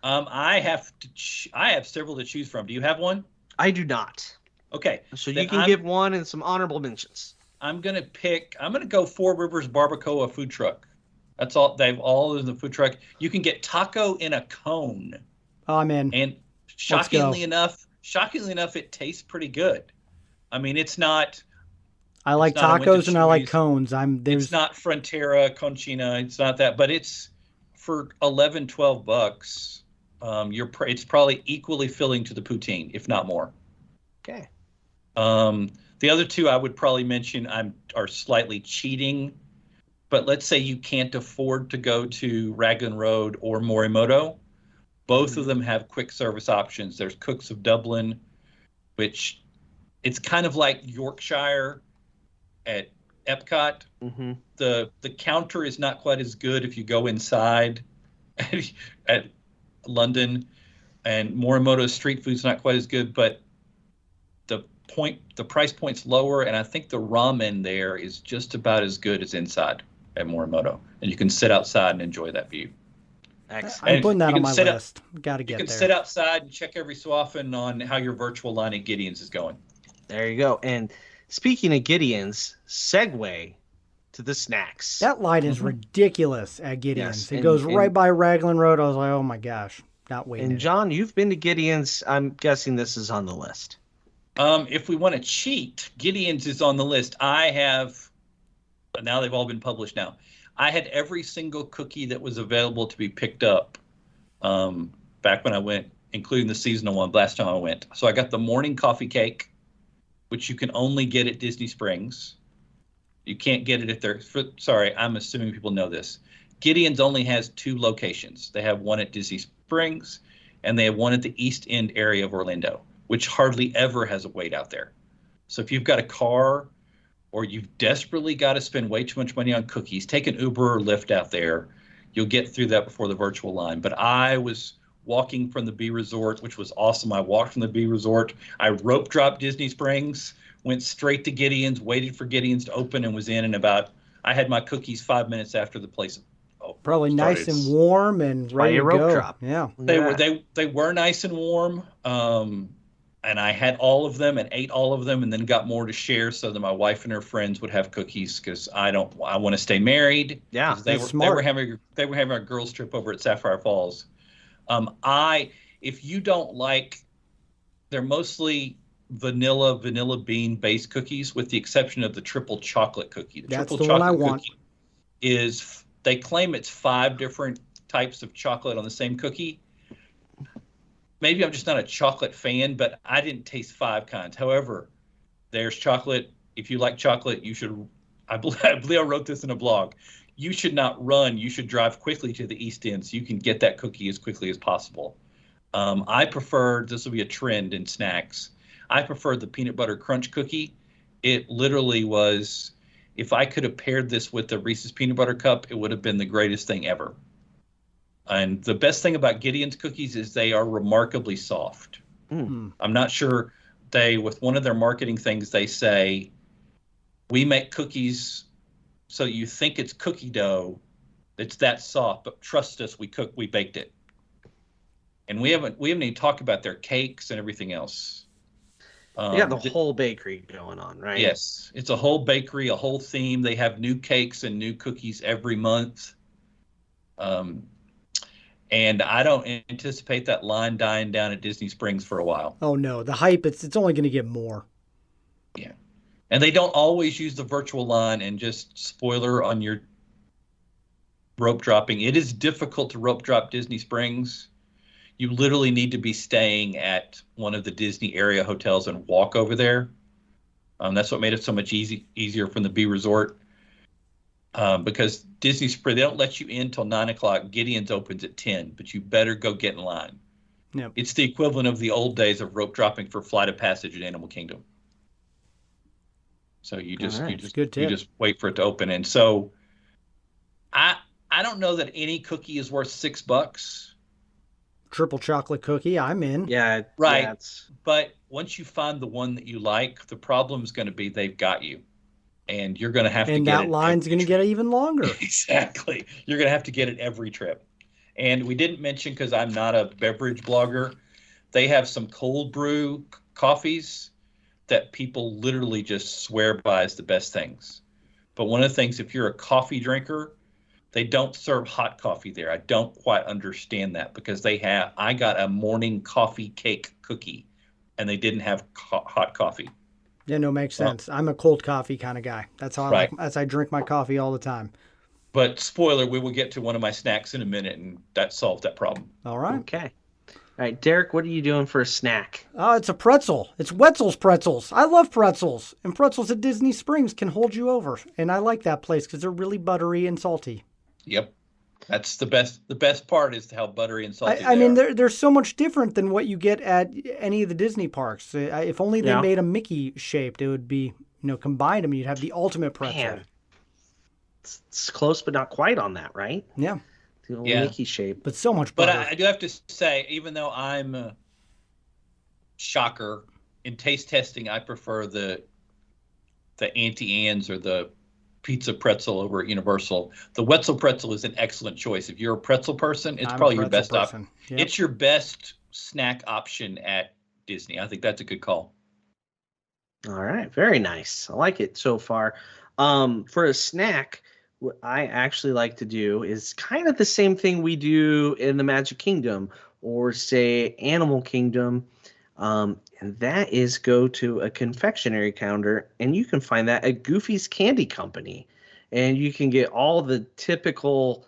I have several to choose from. Do you have one? I do not. Okay. So you can give one and some honorable mentions. I'm going to go Four Rivers Barbacoa food truck. That's all. They've all in the food truck. You can get taco in a cone. Oh, I'm in. And shockingly enough, it tastes pretty good. I mean, it's not. I like tacos and I like cones. It's not Frontera, Conchina. It's not that, but it's for $11-12. It's probably equally filling to the poutine, if not more. Okay. The other two I would probably mention are slightly cheating. But let's say you can't afford to go to Raglan Road or Morimoto. Both of them have quick service options. There's Cooks of Dublin, which it's kind of like Yorkshire at Epcot. Mm-hmm. The counter is not quite as good if you go inside at London, and Morimoto's street food's not quite as good, but the price point's lower, and I think the ramen there is just about as good as inside at Morimoto, and you can sit outside and enjoy that view. I'm putting that on my list. Got to get there. You can sit outside and check every so often on how your virtual line at Gideon's is going. There you go. And speaking of Gideon's, segue to the snacks. That line is ridiculous at Gideon's. It goes right by Raglan Road. I was like, oh my gosh, not waiting. And John, you've been to Gideon's. I'm guessing this is on the list. If we want to cheat, Gideon's is on the list. I have, but now they've all been published now. I had every single cookie that was available to be picked up back when I went, including the seasonal one last time I went. So I got the morning coffee cake, which you can only get at Disney Springs. You can't get it if they're, sorry, I'm assuming people know this. Gideon's only has 2 locations. They have one at Disney Springs, and they have one at the East End area of Orlando, which hardly ever has a wait out there. So if you've got a car or you've desperately got to spend way too much money on cookies, take an Uber or Lyft out there. You'll get through that before the virtual line. But I was walking from the B Resort, which was awesome. I walked from the B Resort. I rope dropped Disney Springs, went straight to Gideon's, waited for Gideon's to open, and was in about, I had my cookies 5 minutes after the place. Probably nice and warm and ready to go. Drop. Yeah. They were nice and warm. And I had all of them and ate all of them, and then got more to share so that my wife and her friends would have cookies, because I want to stay married. Yeah, they were having a girls trip over at Sapphire Falls. If you don't like, they're mostly vanilla bean based cookies, with the exception of the triple chocolate cookie. That's the one I want. They claim it's 5 different types of chocolate on the same cookie. Maybe I'm just not a chocolate fan, but I didn't taste 5 kinds. However, there's chocolate. If you like chocolate, you should, I believe I wrote this in a blog, you should not run. You should drive quickly to the East End so you can get that cookie as quickly as possible. I prefer, this will be a trend in snacks, I prefer the peanut butter crunch cookie. It literally was, if I could have paired this with the Reese's peanut butter cup, it would have been the greatest thing ever. And the best thing about Gideon's cookies is they are remarkably soft. I'm not sure, with one of their marketing things, they say, we make cookies so you think it's cookie dough. It's that soft, but trust us, we baked it. And we haven't even talked about their cakes and everything else. They got the whole bakery going on, right? Yes. It's a whole bakery, a whole theme. They have new cakes and new cookies every month. And I don't anticipate that line dying down at Disney Springs for a while. Oh, no. The hype, it's only going to get more. Yeah. And they don't always use the virtual line, and just spoiler on your rope dropping. It is difficult to rope drop Disney Springs. You literally need to be staying at one of the Disney area hotels and walk over there. That's what made it so much easier from the B Resort. Because Disney Springs, they don't let you in till 9 o'clock. Gideon's opens at 10, but you better go get in line. Yep. It's the equivalent of the old days of rope dropping for Flight of Passage at Animal Kingdom. So you just wait for it to open. And so I don't know that any cookie is worth $6. Triple chocolate cookie, I'm in. Yeah, right. Yeah, but once you find the one that you like, the problem is going to be they've got you. And you're going to have to get it. And that line's going to get even longer. Exactly. You're going to have to get it every trip. And we didn't mention, because I'm not a beverage blogger, they have some cold brew coffees that people literally just swear by as the best things. But one of the things, if you're a coffee drinker, they don't serve hot coffee there. I don't quite understand that, because I got a morning coffee cake cookie, and they didn't have hot coffee. Yeah, no, makes sense. I'm a cold coffee kind of guy. That's how I drink my coffee all the time. But spoiler, we will get to one of my snacks in a minute, and that solved that problem. All right. Okay. All right, Derek, what are you doing for a snack? It's a pretzel. It's Wetzel's Pretzels. I love pretzels. And pretzels at Disney Springs can hold you over. And I like that place because they're really buttery and salty. Yep. That's the best. The best part is how buttery and salty I mean, they're so much different than what you get at any of the Disney parks. If only they made a Mickey shaped, it would be, combined them. You'd have the ultimate pretzel. Man. It's close, but not quite on that, right? Yeah. The old Mickey shape. But so much But butter. I do have to say, even though I'm a shocker in taste testing, I prefer the Auntie Anne's or the pizza pretzel over at Universal. The Wetzel pretzel is an excellent choice. If you're a pretzel person, it's probably your best option. Yep. It's your best snack option at Disney. I think that's a good call. All right, very nice. I like it so far. For a snack, what I actually like to do is kind of the same thing we do in the Magic Kingdom or say Animal Kingdom. And that is go to a confectionery counter, and you can find that at Goofy's Candy Company. And you can get all the typical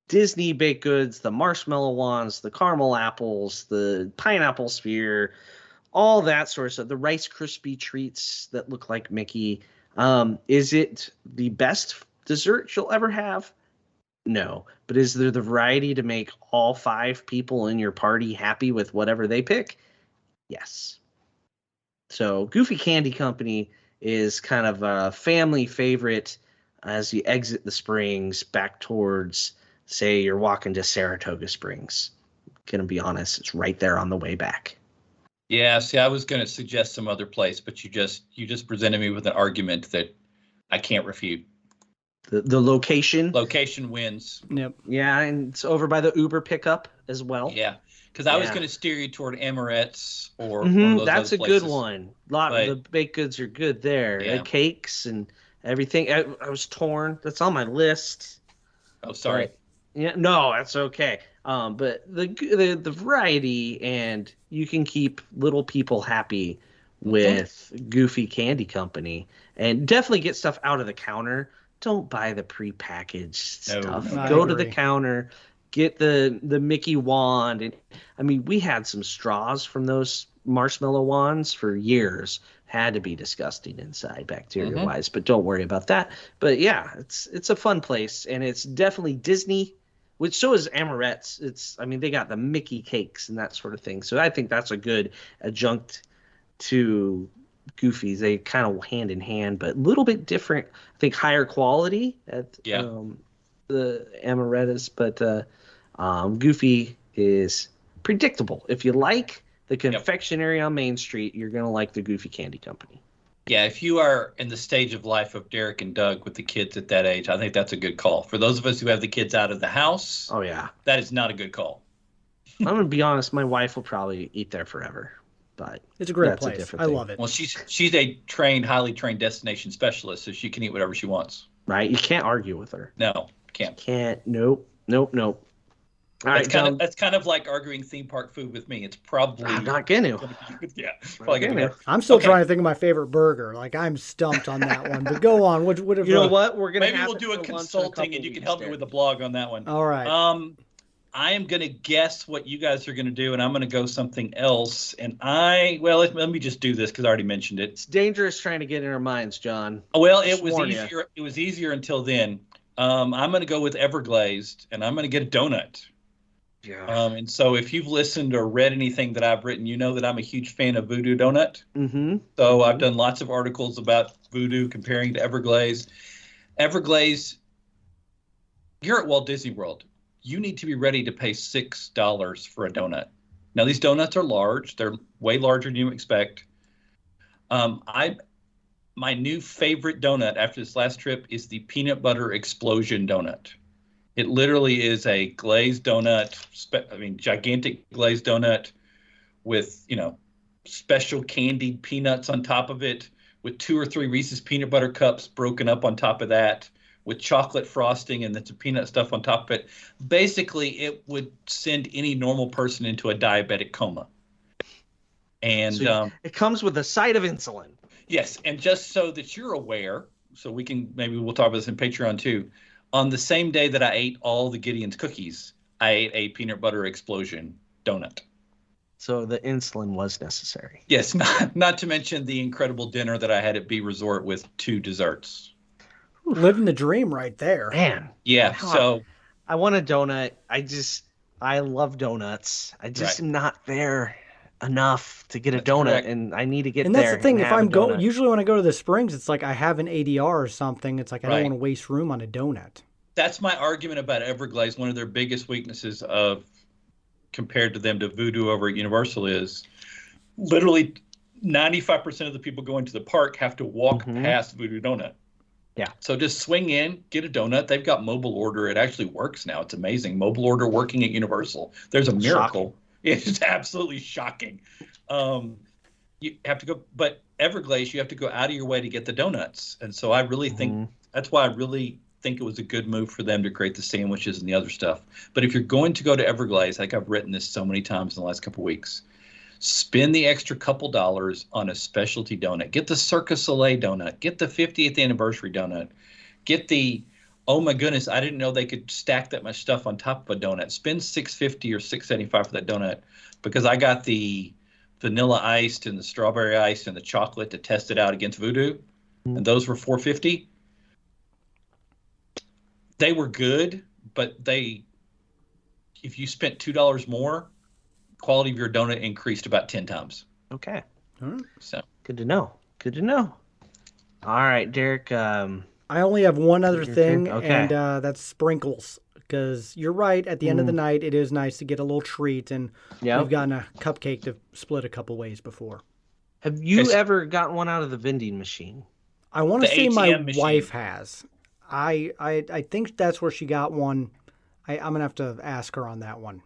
Disney baked goods, the marshmallow ones, the caramel apples, the pineapple sphere, all that sort of stuff. The Rice Krispie treats that look like Mickey. Is it the best dessert you'll ever have? No. But is there the variety to make all 5 people in your party happy with whatever they pick? Yes. So Goofy Candy Company is kind of a family favorite as you exit the springs back towards, say, you're walking to Saratoga Springs. Gonna be honest, it's right there on the way back. Yeah, see, I was going to suggest some other place, but you just presented me with an argument that I can't refute. The location wins. Yep. Yeah, and it's over by the Uber pickup as well. Yeah, because I was going to steer you toward Amaret's or one of those that's other a places. good one. A lot of the baked goods are good there. Yeah. The cakes and everything. I was torn. That's on my list. Oh, sorry. Yeah, no, that's okay. But the variety, and you can keep little people happy with Goofy Candy Company, and definitely get stuff out of the counter. Don't buy the prepackaged stuff. No, Go to the counter, get the Mickey wand. And I mean, we had some straws from those marshmallow wands for years. Had to be disgusting inside, bacteria-wise, but don't worry about that. But yeah, it's a fun place, and it's definitely Disney. Which so is Amaret's. They got the Mickey cakes and that sort of thing. So I think that's a good adjunct to Goofy's. They kind of hand in hand, but a little bit different. I think higher quality at the Amarettas, but Goofy is predictable. If you like the confectionery on Main Street, you're going to like the Goofy Candy Company. Yeah, if you are in the stage of life of Derek and Doug with the kids at that age, I think that's a good call. For those of us who have the kids out of the house, that is not a good call. I'm going to be honest, my wife will probably eat there forever. But it's a great place. I love it. Well, she's a highly trained destination specialist, so she can eat whatever she wants. Right? You can't argue with her. No, can't. Nope. That's kind of like arguing theme park food with me. It's probably I'm not gonna. Yeah, probably gonna. I'm still trying to think of my favorite burger. Like I'm stumped on that one. But go on. What you know what? We're gonna we'll do a consulting, and you can help me with the blog on that one. All right. I am gonna guess what you guys are gonna do, and I'm gonna go something else. And let me just do this because I already mentioned it. It's dangerous trying to get in our minds, John. Well, it was easier. It was easier until then. I'm gonna go with Everglazed, and I'm gonna get a donut. Yeah. And so if you've listened or read anything that I've written, you know that I'm a huge fan of Voodoo Donut. Mm-hmm. So I've done lots of articles about Voodoo comparing to Everglazed. Everglazed, you're at Walt Disney World. You need to be ready to pay $6 for a donut. Now, these donuts are large. They're way larger than you expect. My new favorite donut after this last trip is the Peanut Butter Explosion Donut. It literally is a glazed donut, gigantic glazed donut with, special candied peanuts on top of it, with 2 or 3 Reese's peanut butter cups broken up on top of that, with chocolate frosting and then some peanut stuff on top of it. Basically, it would send any normal person into a diabetic coma. And so it comes with a side of insulin. Yes, and just so that you're aware, so maybe we'll talk about this in Patreon too. On the same day that I ate all the Gideon's cookies, I ate a Peanut Butter Explosion donut. So the insulin was necessary. Yes, not to mention the incredible dinner that I had at B Resort with 2 desserts. Living the dream right there. Man. Yeah, so I want a donut. I love donuts. I just am not there enough to get a donut, correct. And I need to get there. And that's the thing. If I'm usually when I go to the Springs, it's like I have an ADR or something. It's like I don't want to waste room on a donut. That's my argument about Everglazed. One of their biggest weaknesses of compared to them to Voodoo over at Universal is literally 95% of the people going to the park have to walk past Voodoo Donut. Yeah. So just swing in, get a donut. They've got mobile order. It actually works now. It's amazing. Mobile order working at Universal. There's a miracle. Shocking. It's absolutely shocking. You have to go, but Everglades, you have to go out of your way to get the donuts. And so I really think that's why I really think it was a good move for them to create the sandwiches and the other stuff. But if you're going to go to Everglades, like I've written this so many times in the last couple of weeks, spend the extra couple dollars on a specialty donut. Get the Cirque du Soleil donut. Get the 50th anniversary donut. Get the, oh my goodness, I didn't know they could stack that much stuff on top of a donut. Spend $6.50 or $6.75 for that donut, because I got the vanilla iced and the strawberry iced and the chocolate to test it out against Voodoo, and those were $4.50. They were good, but if you spent $2 more, quality of your donut increased about 10 times. Okay. So good to know. Good to know. All right, Derek. I only have one other thing, okay. and that's sprinkles. Because you're right, at the end of the night, it is nice to get a little treat, and we've gotten a cupcake to split a couple ways before. Have you ever gotten one out of the vending machine? I want to say ATM my machine. wife has. I think that's where she got one. I'm going to have to ask her on that one.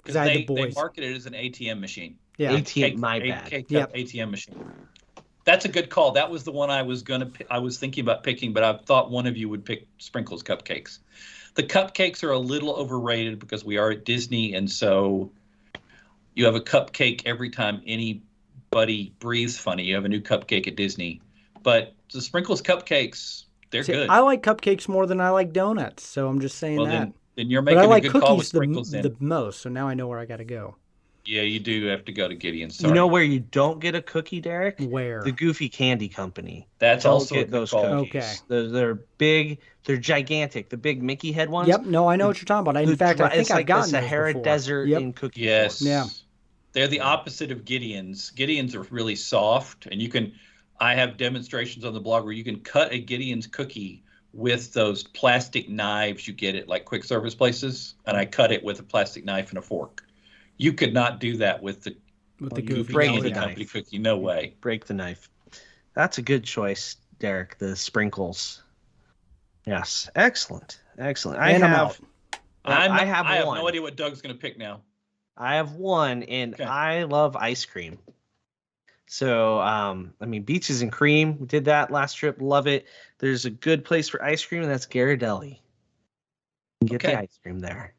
Because I had the boys. They market it as an ATM machine. Yeah. ATM, my bad. ATM machine. That's a good call. That was the one I was thinking about picking, but I thought one of you would pick Sprinkles cupcakes. The cupcakes are a little overrated because we are at Disney, and so you have a cupcake every time anybody breathes funny. You have a new cupcake at Disney. But the Sprinkles cupcakes, they're good. I like cupcakes more than I like donuts, so I'm just saying that. Then you're making a good call with But I like Sprinkles cookies the most, so now I know where I got to go. Yeah, you do have to go to Gideon's. Sorry. You know where you don't get a cookie, Derek? Where? The Goofy Candy Company. That's don't also get a good those call. cookies. Okay. They're big. They're gigantic. The big Mickey head ones. Yep. No, I know what you're talking about. In fact, I think I've gotten the those Sahara before. Desert in cookie Yes. form. Yeah. They're the opposite of Gideon's. Gideon's are really soft, and I have demonstrations on the blog where you can cut a Gideon's cookie with those plastic knives you get at like quick service places, and I cut it with a plastic knife and a fork. You could not do that with the Goofy Candy Company cookie. No way. Break the knife. That's a good choice, Derek. The sprinkles. Yes. Excellent. I have no idea what Doug's going to pick now. I have one, and I love ice cream. So, Beaches and Cream. We did that last trip. Love it. There's a good place for ice cream, and that's Ghirardelli. You can get the ice cream there.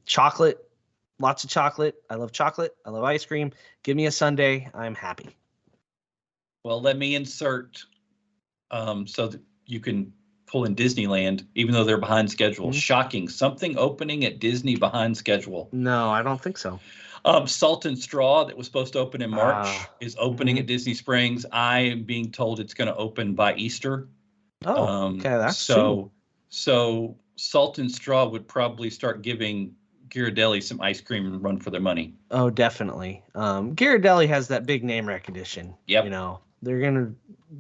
Chocolate. Lots of chocolate. I love chocolate. I love ice cream. Give me a sundae. I'm happy. Well, let me insert so that you can pull in Disneyland, even though they're behind schedule. Shocking. Something opening at Disney behind schedule. No, I don't think so. Salt and Straw, that was supposed to open in March, is opening at Disney Springs. I am being told it's going to open by Easter. Oh, okay. That's so Salt and Straw would probably start giving Ghirardelli some ice cream and run for their money. Oh, definitely. Ghirardelli has that big name recognition. Yep. You know,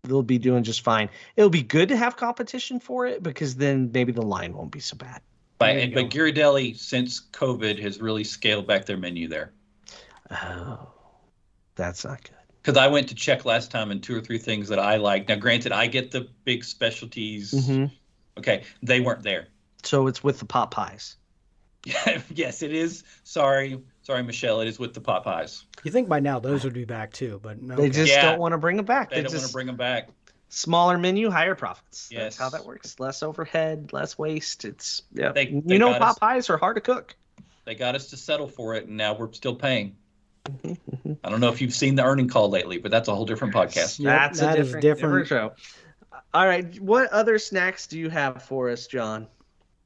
they'll be doing just fine. It'll be good to have competition for it, because then maybe the line won't be so bad. But Ghirardelli, since COVID, has really scaled back their menu there. Oh, that's not good. Because I went to check last time, and 2 or 3 things that I liked. Now, granted, I get the big specialties. Okay, they weren't there. So it's with the pot pies. Yes, it is. Sorry, Michelle. It is with the pot pies. You think by now those would be back too, but no. They just don't want to bring them back. They don't want to bring them back. Smaller menu, higher profits. Yes. That's how that works. Less overhead, less waste. It's pot pies are hard to cook. They got us to settle for it, and now we're still paying. I don't know if you've seen the earning call lately, but that's a whole different podcast. That's a different show. All right, what other snacks do you have for us, John?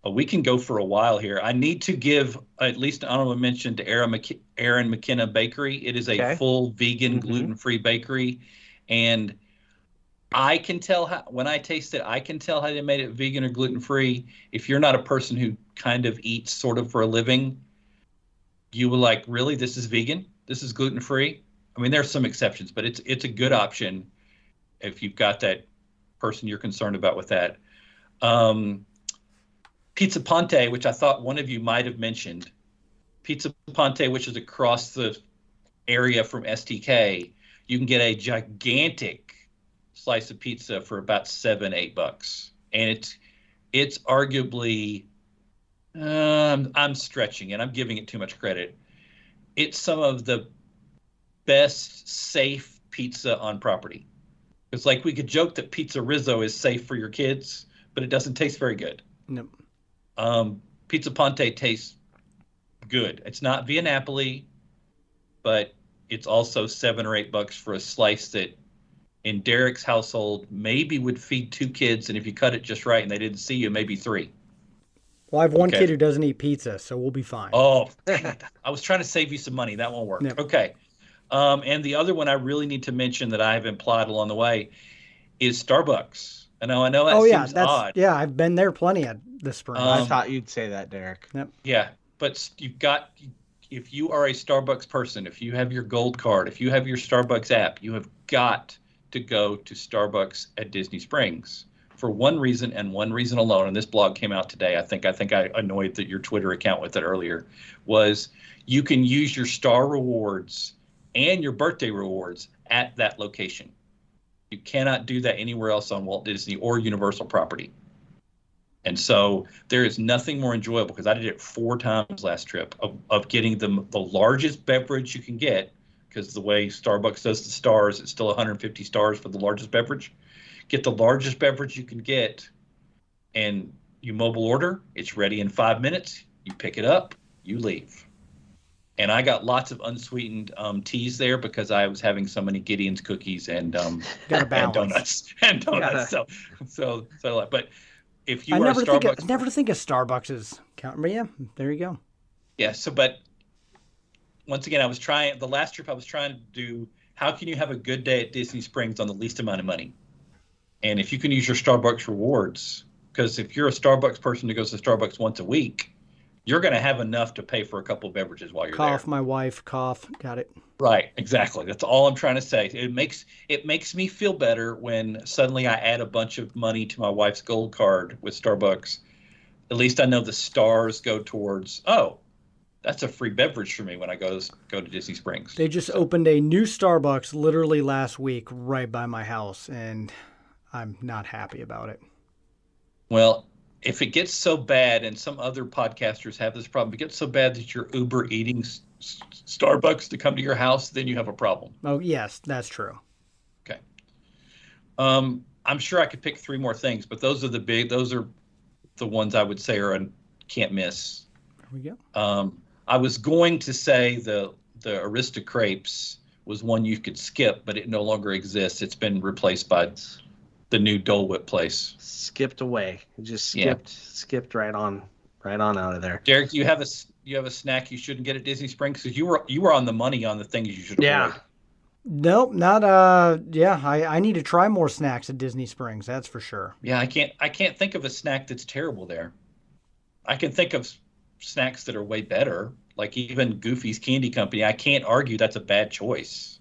We can go for a while here. I need to give at least an honorable mention to Aaron McKenna Bakery. It is a full vegan, gluten-free bakery, and I can tell when I taste it, I can tell how they made it vegan or gluten-free. If you're not a person who kind of eats sort of for a living, you will like, really, this is vegan? This is gluten-free? I mean, there's some exceptions, but it's a good option if you've got that person you're concerned about with that. Pizza Ponte, which I thought one of you might have mentioned. Pizza Ponte, which is across the area from STK, you can get a gigantic slice of pizza for about $7-8, and it's arguably, I'm stretching it, I'm giving it too much credit. It's some of the best safe pizza on property. It's like we could joke that Pizza Rizzo is safe for your kids, but it doesn't taste very good. Nope. Pizza Ponte tastes good. It's not Via Napoli, but it's also $7 or $8 for a slice that in Derek's household maybe would feed 2 kids, and if you cut it just right and they didn't see you, maybe 3. Well, I have one kid who doesn't eat pizza, so we'll be fine. Oh, I was trying to save you some money. That won't work. Yep. Okay. And the other one I really need to mention that I have implied along the way is Starbucks. I know that seems odd. Yeah, I've been there plenty at this spring. I thought you'd say that, Derek. Yep. Yeah, but if you are a Starbucks person, if you have your gold card, if you have your Starbucks app, you have got to go to Starbucks at Disney Springs for one reason and one reason alone. And this blog came out today. I think I annoyed your Twitter account with it earlier. Was you can use your Star rewards and your birthday rewards at that location. You cannot do that anywhere else on Walt Disney or Universal property. And so there is nothing more enjoyable, because I did it 4 times last trip, of getting the largest beverage you can get, because the way Starbucks does the stars, it's still 150 stars for the largest beverage. Get the largest beverage you can get, and you mobile order. It's ready in 5 minutes. You pick it up, you leave. And I got lots of unsweetened teas there because I was having so many Gideon's cookies and donuts. So but if you are Starbucks, I never think of Starbucks as counting, but yeah, there you go. Yeah. So, but once again, the last trip I was trying to do, how can you have a good day at Disney Springs on the least amount of money? And if you can use your Starbucks rewards, because if you're a Starbucks person who goes to Starbucks once a week, you're going to have enough to pay for a couple beverages while you're there. Cough, my wife, cough. Got it. Right, exactly. That's all I'm trying to say. It makes me feel better when suddenly I add a bunch of money to my wife's gold card with Starbucks. At least I know the stars go towards, that's a free beverage for me when I go to Disney Springs. They just opened a new Starbucks literally last week right by my house, and I'm not happy about it. Well, if it gets so bad, and some other podcasters have this problem, if it gets so bad that you're Uber eating Starbucks to come to your house, then you have a problem. Oh, yes, that's true. Okay. I'm sure I could pick 3 more things, but those are the ones I would say are can't miss. There we go. I was going to say the Aristocrapes was one you could skip, but it no longer exists. It's been replaced by the new Dole Whip place. Skipped away. Just skipped right on out of there. Derek, do you have a snack you shouldn't get at Disney Springs? Because you were on the money on the things you should avoid. Nope, not I need to try more snacks at Disney Springs, that's for sure. Yeah, I can't think of a snack that's terrible there. I can think of snacks that are way better, like even Goofy's Candy Company. I can't argue that's a bad choice.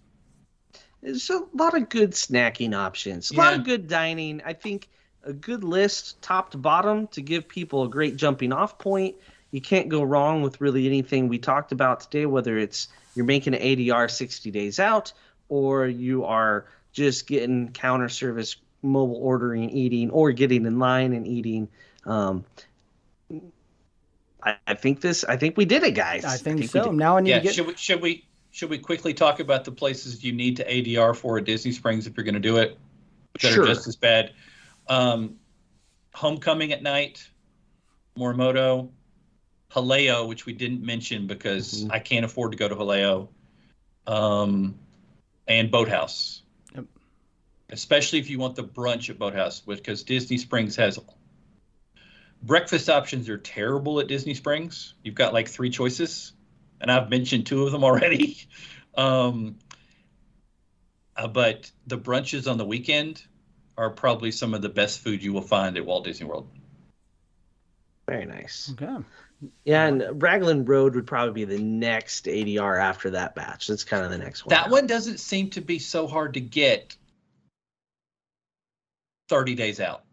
There's a lot of good snacking options, a lot of good dining. I think a good list, top to bottom, to give people a great jumping off point. You can't go wrong with really anything we talked about today, whether it's you're making an ADR 60 days out, or you are just getting counter service, mobile ordering, eating, or getting in line and eating. I think we did it, guys. I think so. Now I need to get. Should we quickly talk about the places you need to ADR for at Disney Springs if you're going to do it that Sure. are just as bad? Homecoming at night, Morimoto, Haleo, which we didn't mention because I can't afford to go to Haleo, and Boathouse. Yep. Especially if you want the brunch at Boathouse, because Disney Springs has breakfast options are terrible at Disney Springs. You've got like 3 choices, and I've mentioned 2 of them already. But the brunches on the weekend are probably some of the best food you will find at Walt Disney World. Very nice. Okay. Yeah, and Raglan Road would probably be the next ADR after that batch. That's kind of the next one. That one doesn't seem to be so hard to get 30 days out.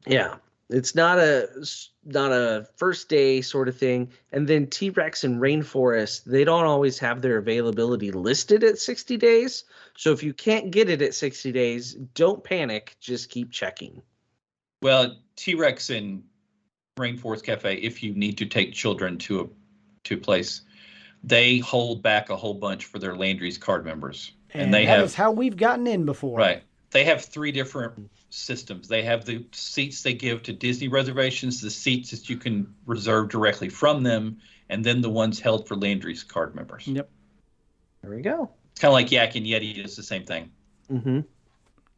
Yeah. It's not a first day sort of thing. And then T-Rex and Rainforest, they don't always have their availability listed at 60 days. So if you can't get it at 60 days, don't panic. Just keep checking. Well, T-Rex and Rainforest Cafe, if you need to take children to a place, they hold back a whole bunch for their Landry's card members. And that is how we've gotten in before. Right. They have 3 different systems. They have the seats they give to Disney reservations, the seats that you can reserve directly from them, and then the ones held for Landry's card members. Yep. There we go. It's kind of like Yak and Yeti. It's the same thing. Mm-hmm.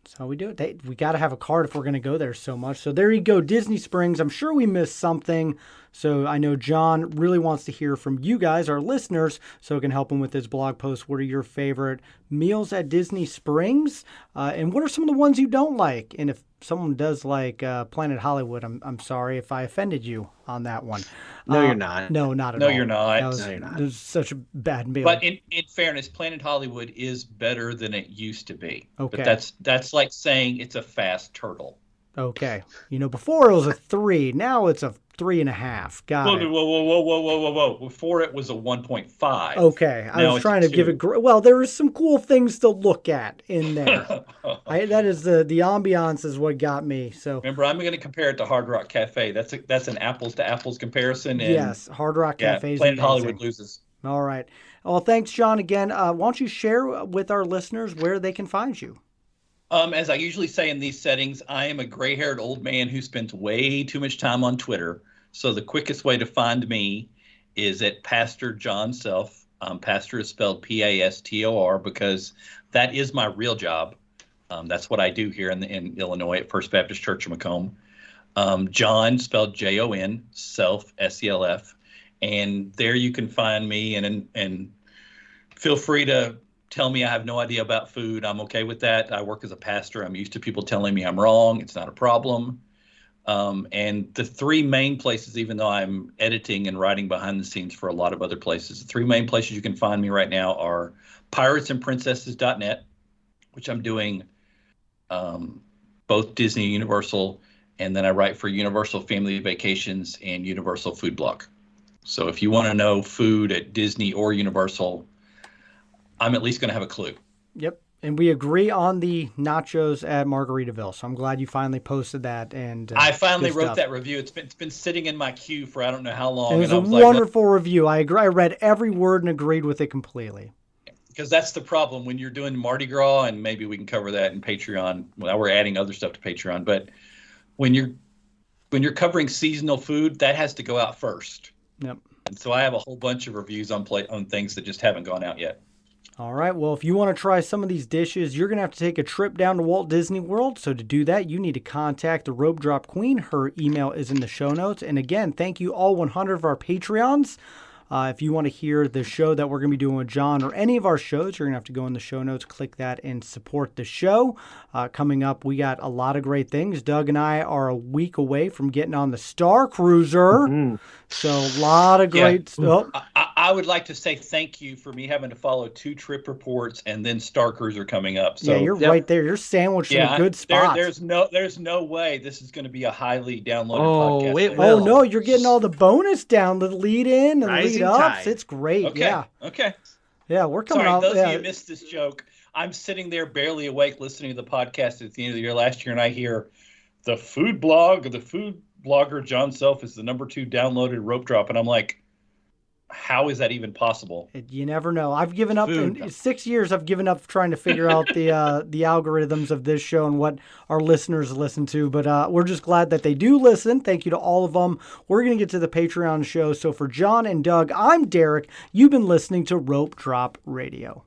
That's how we do it. We got to have a card if we're going to go there so much. So there you go, Disney Springs. I'm sure we missed something. So I know Jon really wants to hear from you guys, our listeners, so it can help him with his blog post. What are your favorite meals at Disney Springs? And what are some of the ones you don't like? And if someone does like Planet Hollywood, I'm sorry if I offended you on that one. No, you're not. No, not at all. No, you're not. No, you're not. It was such a bad meal. But in fairness, Planet Hollywood is better than it used to be. Okay. But that's like saying it's a fast turtle. Okay. Before it was a 3. Now it's a 3.5. Got it. Whoa. Before it was a 1.5. Okay. I was trying to give it... Well, there is some cool things to look at in there. That is the ambiance is what got me. So remember, I'm going to compare it to Hard Rock Cafe. That's an apples to apples comparison. And yes, Hard Rock Cafe is Planet amazing. Hollywood loses. All right. Well, thanks, Jon, again. Why don't you share with our listeners where they can find you? As I usually say in these settings, I am a gray-haired old man who spends way too much time on Twitter. So the quickest way to find me is at Pastor Jon Self. Pastor is spelled Pastor because that is my real job. That's what I do here in Illinois at First Baptist Church of Macomb. Jon spelled Jon, Self, SELF. And there you can find me and feel free to tell me I have no idea about food. I'm okay with that. I work as a pastor. I'm used to people telling me I'm wrong. It's not a problem. And the 3 main places, even though I'm editing and writing behind the scenes for a lot of other places, the 3 main places you can find me right now are piratesandprincesses.net, which I'm doing both Disney and Universal, and then I write for Universal Family Vacations and Universal Food Blog. So if you want to know food at Disney or Universal, I'm at least going to have a clue. Yep. And we agree on the nachos at Margaritaville. So I'm glad you finally posted that. And I finally wrote that review. It's been sitting in my queue for I don't know how long. It was a wonderful review. I agree. I read every word and agreed with it completely. Because that's the problem when you're doing Mardi Gras, and maybe we can cover that in Patreon. Well, we're adding other stuff to Patreon, but when you're covering seasonal food, that has to go out first. Yep. And so I have a whole bunch of reviews on things that just haven't gone out yet. All right. Well, if you want to try some of these dishes, you're going to have to take a trip down to Walt Disney World. So to do that, you need to contact the Rope Drop Queen. Her email is in the show notes. And again, thank you all 100 of our Patreons. If you want to hear the show that we're going to be doing with Jon or any of our shows, you're going to have to go in the show notes, click that, and support the show. Coming up, we got a lot of great things. Doug and I are a week away from getting on the Star Cruiser. Mm-hmm. So a lot of great stuff. I would like to say thank you for me having to follow 2 trip reports and then Star Cruiser coming up. So yeah, you're right there. You're sandwiched in a good spot. There's no way this is going to be a highly downloaded podcast. Oh no, you're getting all the bonus down, the lead in, the lead ups. It's great. Okay. Yeah. Okay. Yeah, we're coming Sorry, out. Those of you missed this joke. I'm sitting there barely awake listening to the podcast at the end of the year last year, and I hear the food blogger Jon Self is the number 2 downloaded rope drop, and I'm like, how is that even possible? You never know. I've given up in 6 years. I've given up trying to figure out the algorithms of this show and what our listeners listen to. But we're just glad that they do listen. Thank you to all of them. We're going to get to the Patreon show. So for Jon and Doug, I'm Derek. You've been listening to Rope Drop Radio.